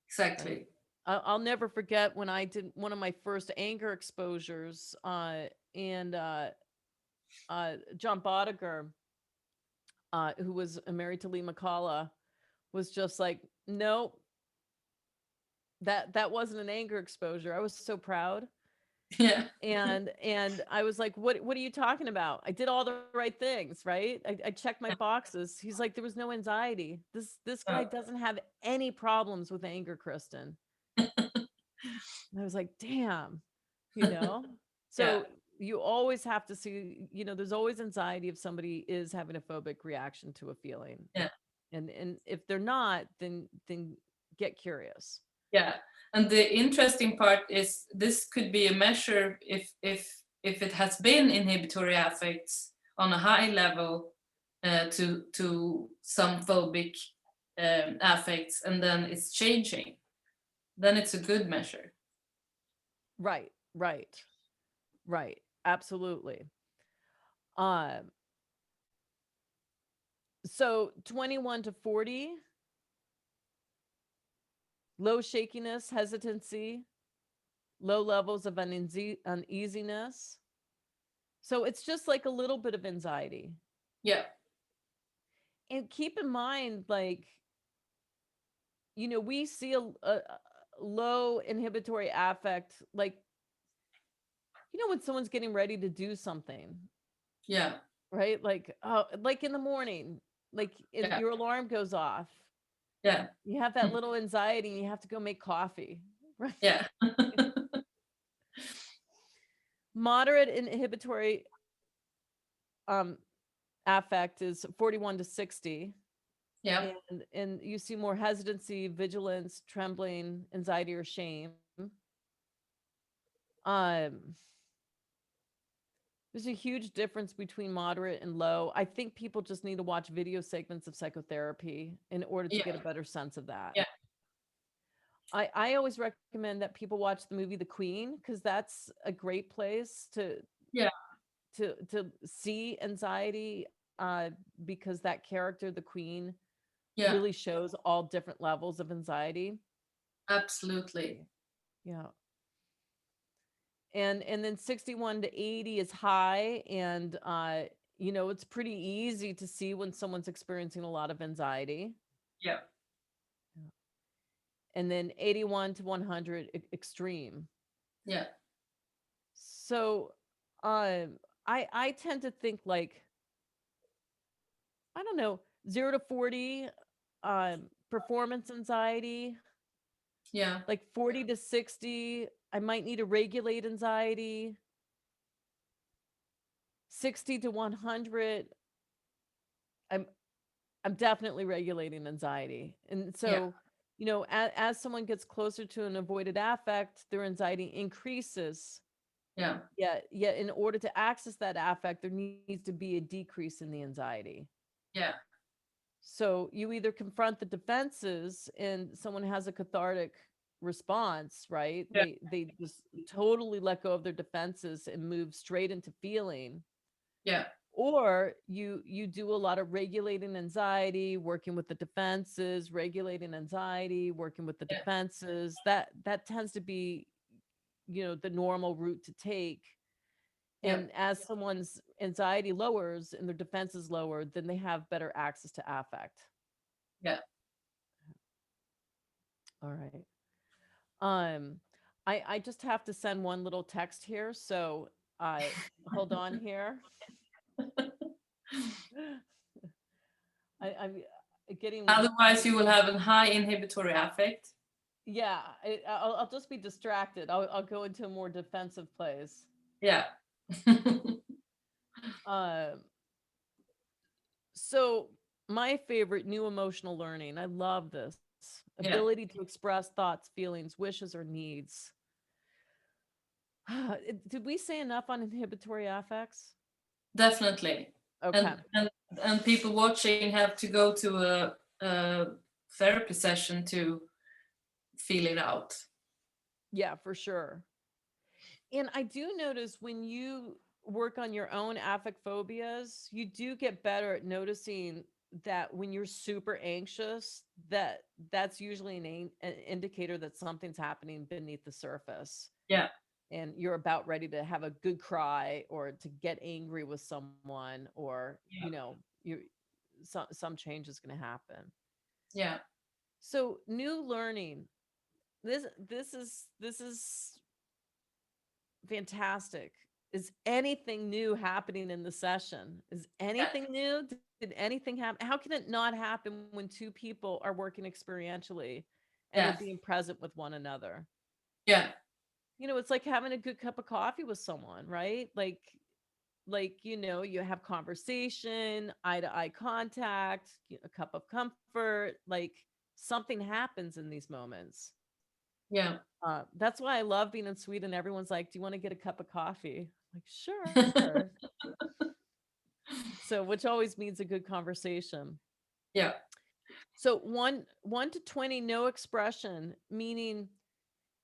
Exactly. I'll never forget when I did one of my first anger exposures, and John Bodiger, who was married to Lee McCullough, was just like, nope, that wasn't an anger exposure. I was so proud. Yeah. And I was like, what are you talking about? I did all the right things, right? I checked my boxes. He's like, there was no anxiety. This guy doesn't have any problems with anger, Kristin. And I was like, damn, So you always have to see, there's always anxiety if somebody is having a phobic reaction to a feeling. Yeah. And if they're not, then get curious. Yeah. And the interesting part is this could be a measure if it has been inhibitory affects on a high level to some phobic affects, and then it's changing, then it's a good measure. Right. Absolutely. So 21 to 40, low shakiness, hesitancy, low levels of uneasiness. So it's just like a little bit of anxiety. Yeah. And keep in mind, like, we see a low inhibitory affect, like when someone's getting ready to do something, Yeah. right? Like in the morning, like Yeah. your alarm goes off. Yeah. You have that little anxiety and you have to go make coffee, right? Yeah. Moderate inhibitory um affect is 41 to 60. Yeah. And you see more hesitancy, vigilance, trembling, anxiety, or shame. Um, there's a huge difference between moderate and low. I think people just need to watch video segments of psychotherapy in order to Yeah. get a better sense of that. Yeah. I always recommend that people watch the movie The Queen, because that's a great place Yeah. to see anxiety, because that character, the Queen, Yeah. really shows all different levels of anxiety. Absolutely. Yeah. And then 61 to 80 is high, and it's pretty easy to see when someone's experiencing a lot of anxiety. Yeah. Yeah. And then 81 to 100 extreme. Yeah. So I tend to think, like, I don't know, 0 to 40 performance anxiety, Yeah. like 40 to 60 I might need to regulate anxiety, 60 to 100 I'm I'm definitely regulating anxiety. And Yeah. so, as someone gets closer to an avoided affect, their anxiety increases. Yeah. Yet in order to access that affect, there needs to be a decrease in the anxiety. Yeah. So you either confront the defenses and someone has a cathartic response, right? Yeah. They just totally let go of their defenses and move straight into feeling. Yeah. Or you do a lot of regulating anxiety, working with the defenses, regulating anxiety, working with the Yeah. defenses. That tends to be, the normal route to take. Yeah. And as someone's anxiety lowers and their defenses lower, then they have better access to affect. Yeah. All right. Um, I just have to send one little text here, so hold on here. I'm getting Otherwise, you will have a high inhibitory affect. yeah. I'll just be distracted. I'll go into a more defensive place. Yeah. Um, so my favorite, new emotional learning. I love this Yeah. ability to express thoughts, feelings, wishes, or needs. Did we say enough on inhibitory affects? Definitely. Okay. And people watching have to go to a therapy session to feel it out. Yeah, for sure. And I do notice when you work on your own affect phobias, you do get better at noticing that when you're super anxious, that's usually an indicator that something's happening beneath the surface. Yeah. And you're about ready to have a good cry or to get angry with someone, or Yeah. you some change is going to happen. Yeah. So new learning, this is fantastic. Is anything new happening in the session? Is Yeah. anything new? Did anything happen? How can it not happen when two people are working experientially and they're Yeah. being present with one another? Yeah. It's like having a good cup of coffee with someone, right? You have conversation, eye to eye contact, a cup of comfort, like something happens in these moments. Yeah. That's why I love being in Sweden. Everyone's like, "Do you want to get a cup of coffee?" Like, sure. So, which always means a good conversation. Yeah. So, one to 20, no expression, meaning,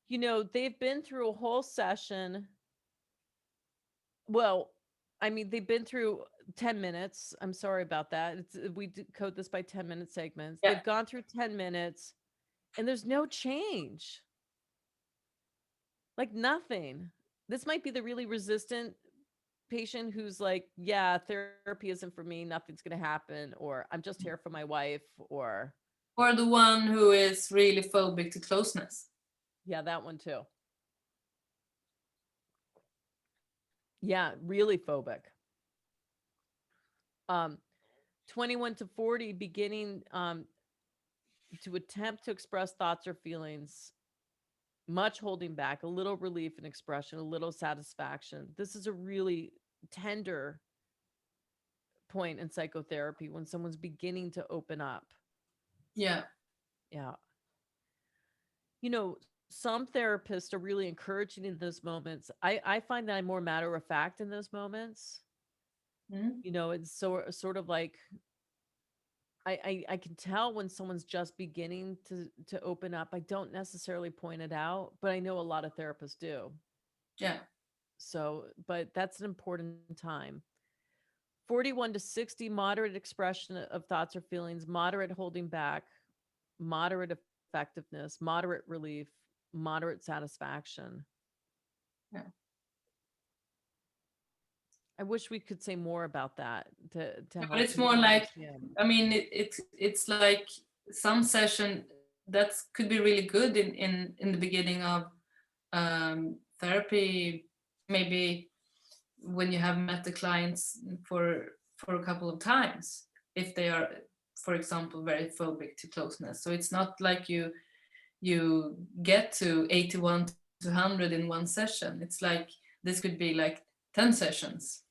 they've been through a whole session. Well, I mean, they've been through 10 minutes. I'm sorry about that. We code this by 10-minute segments. Yeah. They've gone through 10 minutes and there's no change. Like nothing. This might be the really resistant patient who's like, yeah, therapy isn't for me, nothing's going to happen, or I'm just here for my wife, or Or the one who is really phobic to closeness. yeah, that one too. Yeah, really phobic. 21 to 40, beginning to attempt to express thoughts or feelings, much holding back, a little relief in expression, a little satisfaction. This is a really tender point in psychotherapy when someone's beginning to open up. Yeah. Yeah. You know, some therapists are really encouraging in those moments. I find that I'm more matter of fact in those moments. Mm. You know, it's sort of like I can tell when someone's just beginning to open up. I don't necessarily point it out, but I know a lot of therapists do. Yeah. So, but that's an important time. 41 to 60, moderate expression of thoughts or feelings, moderate holding back, moderate effectiveness, moderate relief, moderate satisfaction. Yeah. I wish we could say more about that to But help it's more people like, understand. I mean, it's like some session that could be really good in the beginning of therapy, maybe when you have met the clients for a couple of times, if they are, for example, very phobic to closeness. So it's not like you get to 81 to 100 in one session. It's like this could be like 10 sessions.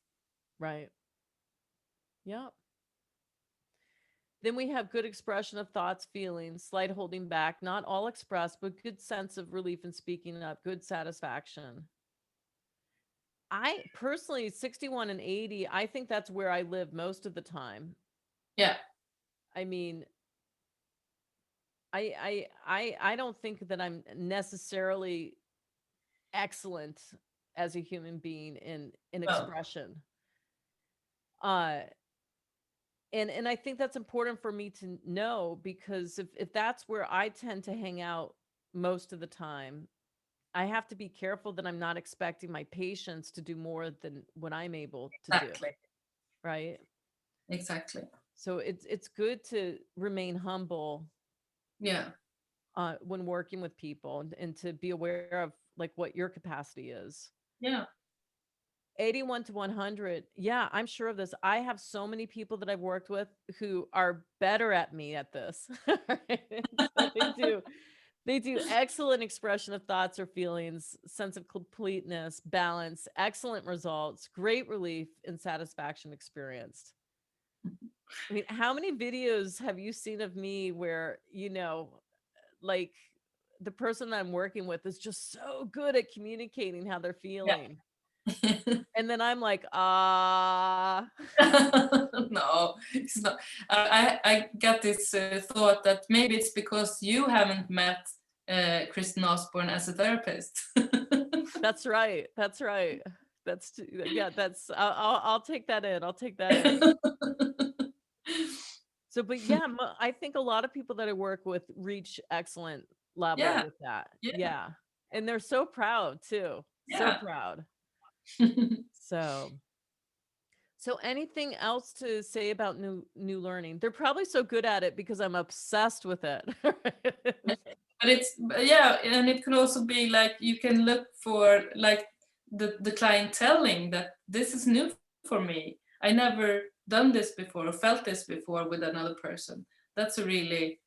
Right. Yep. Then we have good expression of thoughts, feelings, slight holding back, not all expressed, but good sense of relief in speaking up, good satisfaction. I personally, 61 and 80, I think that's where I live most of the time. Yeah. I mean, I don't think that I'm necessarily excellent as a human being in Well, expression. Uh and I think that's important for me to know, because if that's where I tend to hang out most of the time, I have to be careful that I'm not expecting my patients to do more than what I'm able to do, exactly. right? Exactly. So it's good to remain humble Yeah. when working with people, and to be aware of like what your capacity is. Yeah. 81 to 100. Yeah, I'm sure of this. I have so many people that I've worked with who are better at me at this. So they do excellent expression of thoughts or feelings, sense of completeness, balance, excellent results, great relief and satisfaction experienced. I mean, how many videos have you seen of me where, like the person I'm working with is just so good at communicating how they're Yeah. feeling? And then I'm like, ah. No, it's not. I got this thought that maybe it's because you haven't met Kristin Osborn as a therapist. That's right. That's right. Yeah, I'll take that in. I'll take that in. So, but yeah, I think a lot of people that I work with reach excellent level Yeah, with that. yeah, Yeah. And they're so proud too. So yeah. proud. So, anything else to say about new learning? They're probably so good at it because I'm obsessed with it. But yeah, and it can also be like you can look for like the clienteling that this is new for me. I never done this before or felt this before with another person. That's a really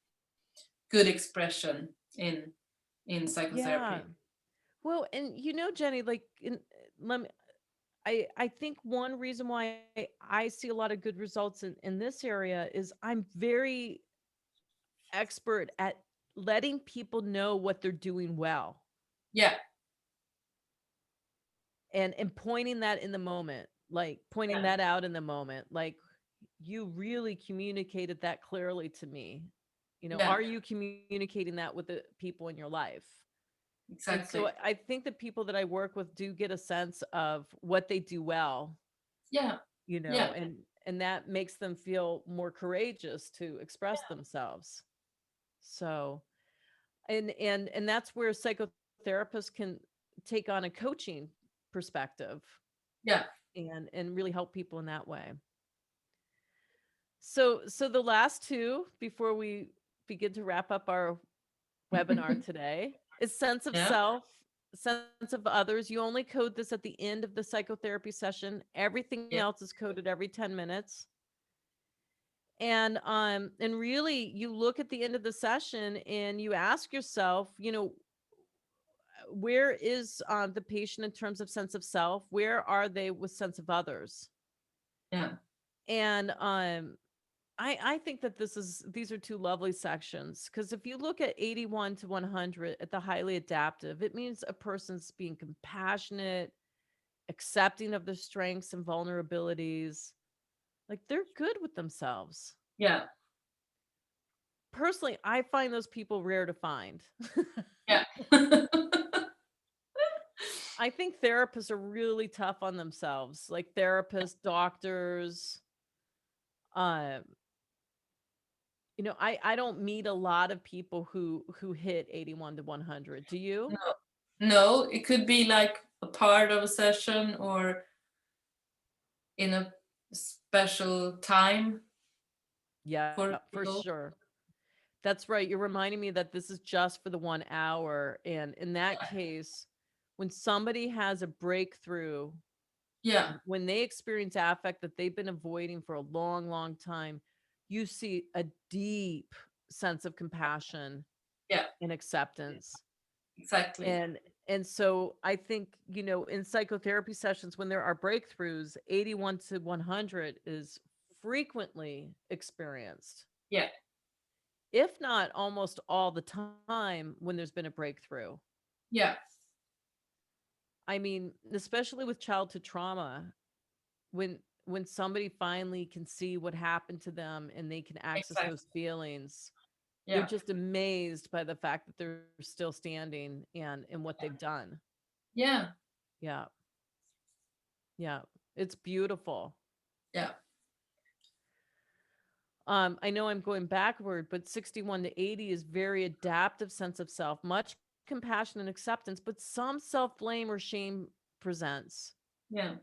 good expression in Yeah. psychotherapy. Well, and Jenny, like let me, I think one reason why I see a lot of good results in this area is I'm very expert at letting people know what they're doing well, Yeah, and pointing that in the moment, like pointing yeah, that out in the moment, like you really communicated that clearly to me. yeah, Are you communicating that with the people in your life? And so exactly. I think the people that I work with do get a sense of what they do well, Yeah, yeah, and that makes them feel more courageous to express themselves. So, and that's where psychotherapists can take on a coaching perspective, yeah. and really help people in that way. So the last two before we begin to wrap up our webinar today is sense of Yeah, self sense of others. You only code this at the end of the psychotherapy session. Everything Yeah. else is coded every 10 minutes. And really you look at the end of the session and you ask yourself, where is the patient in terms of sense of self? Where are they with sense of others? Yeah. And I think that these are two lovely sections, because if you look at 81 to 100 at the highly adaptive, it means a person's being compassionate, accepting of their strengths and vulnerabilities. Like, they're good with themselves. Yeah. Personally, I find those people rare to find. Yeah. I think therapists are really tough on themselves, like therapists, doctors. Um, I don't meet a lot of people who hit 81 to 100. Do you? No, no, it could be like a part of a session or in a special time Yeah, for for people. sure. That's right. You're reminding me that this is just for the 1 hour. And in that case, when somebody has a breakthrough, Yeah. when they experience affect that they've been avoiding for a long, long time, you see a deep sense of compassion Yeah. and acceptance. Exactly. And so I think, in psychotherapy sessions, when there are breakthroughs, 81 to 100 is frequently experienced, Yeah. if not almost all the time when there's been a breakthrough. Yeah. I mean, especially with childhood trauma, when somebody finally can see what happened to them and they can access Exactly. those feelings, you're Yeah. just amazed by the fact that they're still standing and what they've done. Yeah. Yeah. Yeah. It's beautiful. Yeah. I know I'm going backward, but 61 to 80 is very adaptive sense of self, much compassion and acceptance, but some self-blame or shame presents. Yeah.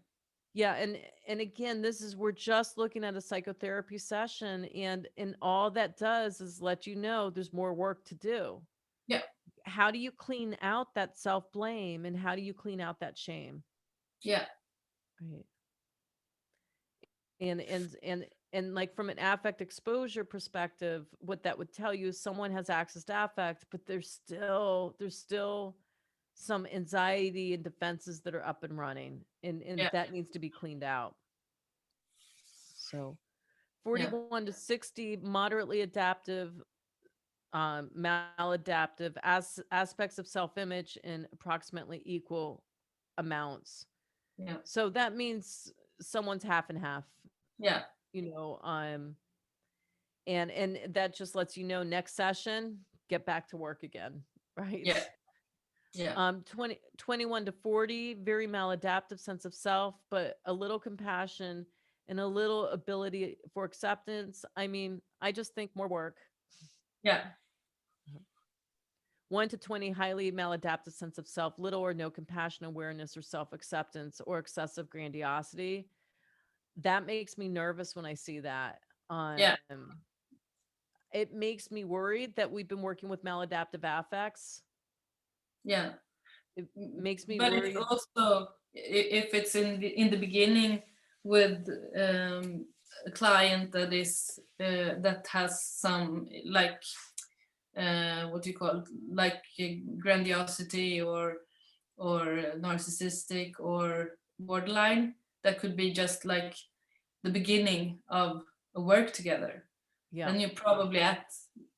Yeah, and again, we're just looking at a psychotherapy session, and all that does is let you know there's more work to do. Yeah. How do you clean out that self-blame, and how do you clean out that shame? Yeah. Right. And like, from an affect exposure perspective, what that would tell you is someone has access to affect, but there's still some anxiety and defenses that are up and running, and Yeah. that needs to be cleaned out. So Yeah. 41 to 60, moderately adaptive, maladaptive, aspects of self-image in approximately equal amounts. Yeah. So that means someone's half and half, Yeah. you know, um, and that just lets you know, next session, get back to work again, right? Yeah. Yeah. 21 to 40, very maladaptive sense of self, but a little compassion and a little ability for acceptance. I mean, I just think more work. Yeah. 1 to 20, highly maladaptive sense of self, little or no compassion, awareness, or self acceptance, or excessive grandiosity. That makes me nervous when I see that. Yeah. It makes me worried that we've been working with maladaptive affects. Yeah. It makes me But it's worried. also if it's in the beginning with a client that is that has some like what do you call it? Like grandiosity or narcissistic or borderline, that could be just like the beginning of a work together. Yeah, Then you're probably at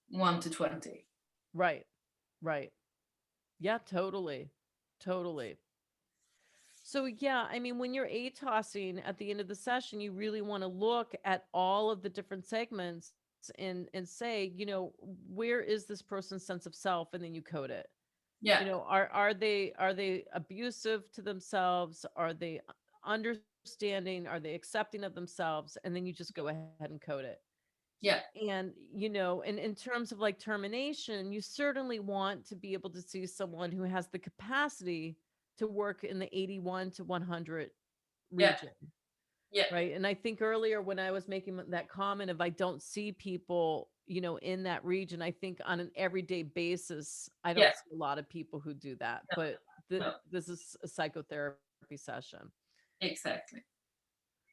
1 to 20. right, right. Yeah, totally, totally. So yeah, I mean, when you're ATOSing at the end of the session, you really want to look at all of the different segments and say, where is this person's sense of self? And then you code it. Yeah. Are they abusive to themselves? Are they understanding? Are they accepting of themselves? And then you just go ahead and code it. Yeah. And and in terms of like termination, you certainly want to be able to see someone who has the capacity to work in the 81 to 100 Yeah. region, Yeah. right? And I think earlier when I was making that comment, if I don't see people, in that region, I think on an everyday basis, I Yeah. don't see a lot of people who do that. No. No. this is a psychotherapy session. Exactly.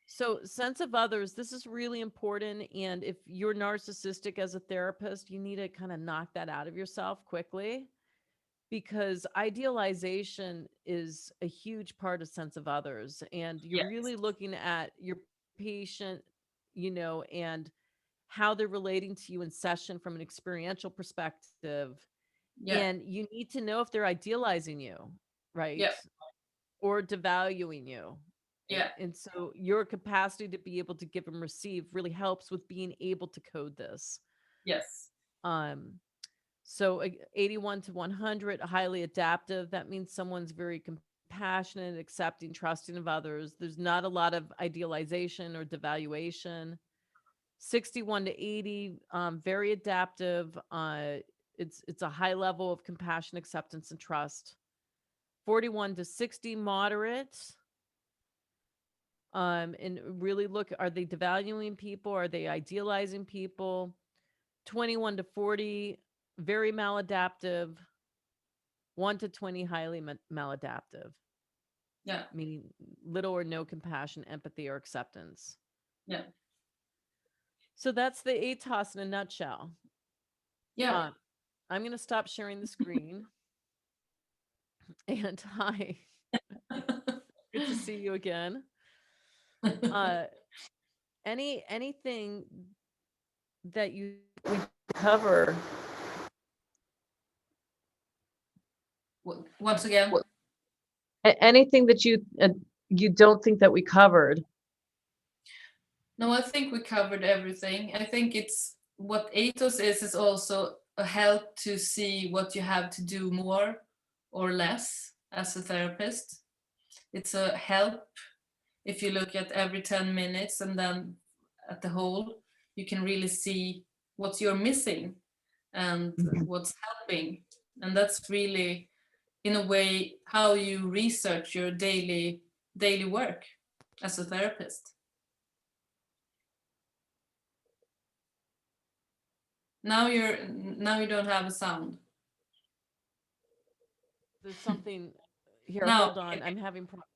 So sense of others, this is really important. And if you're narcissistic as a therapist, you need to kind of knock that out of yourself quickly, because idealization is a huge part of sense of others. And you're Yes. really looking at your patient, and how they're relating to you in session from an experiential perspective. Yeah. And you need to know if they're idealizing you, right? Yeah. Or devaluing you. Yeah. And so your capacity to be able to give and receive really helps with being able to code this. Yes. Um, so 81 to 100, highly adaptive. That means someone's very compassionate, accepting, trusting of others. There's not a lot of idealization or devaluation. 61 to 80, very adaptive. It's a high level of compassion, acceptance, and trust. 41 to 60, moderate. And really look, are they devaluing people? Are they idealizing people? 21 to 40, very maladaptive. 1 to 20, highly maladaptive, Yeah. meaning little or no compassion, empathy, or acceptance. Yeah. So that's the Atos in a nutshell. Yeah. I'm going to stop sharing the screen. And hi, good to see you again. Anything that we cover? Once again. Anything that you don't think that we covered? No, I think we covered everything. I think it's what Atos is also a help to see what you have to do more or less as a therapist. It's a help if you look at every 10 minutes and then at the whole, you can really see what you're missing and what's helping. And that's really, in a way, how you research your daily work as a therapist. Now you don't have a sound. There's something here. Now. Hold on. I'm having problems.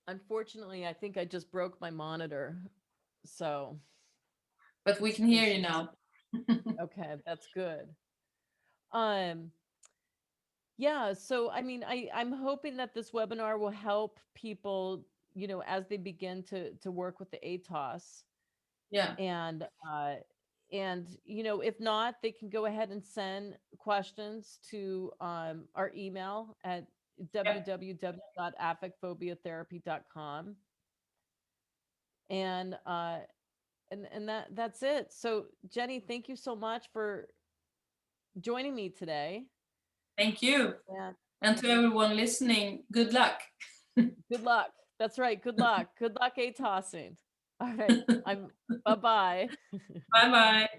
Unfortunately, I think I just broke my monitor. So. But we can hear you now. Okay, that's good. Yeah, so I mean, I'm hoping that this webinar will help people, as they begin to work with the Atos. Yeah. And if not, they can go ahead and send questions to our email at www.affectphobiatherapy.com. And that's it. So Jenny, thank you so much for joining me today. Thank you. And to everyone listening, good luck. Good luck. That's right. Good luck. Good luck, Atosing. All right. Bye-bye. Bye-bye.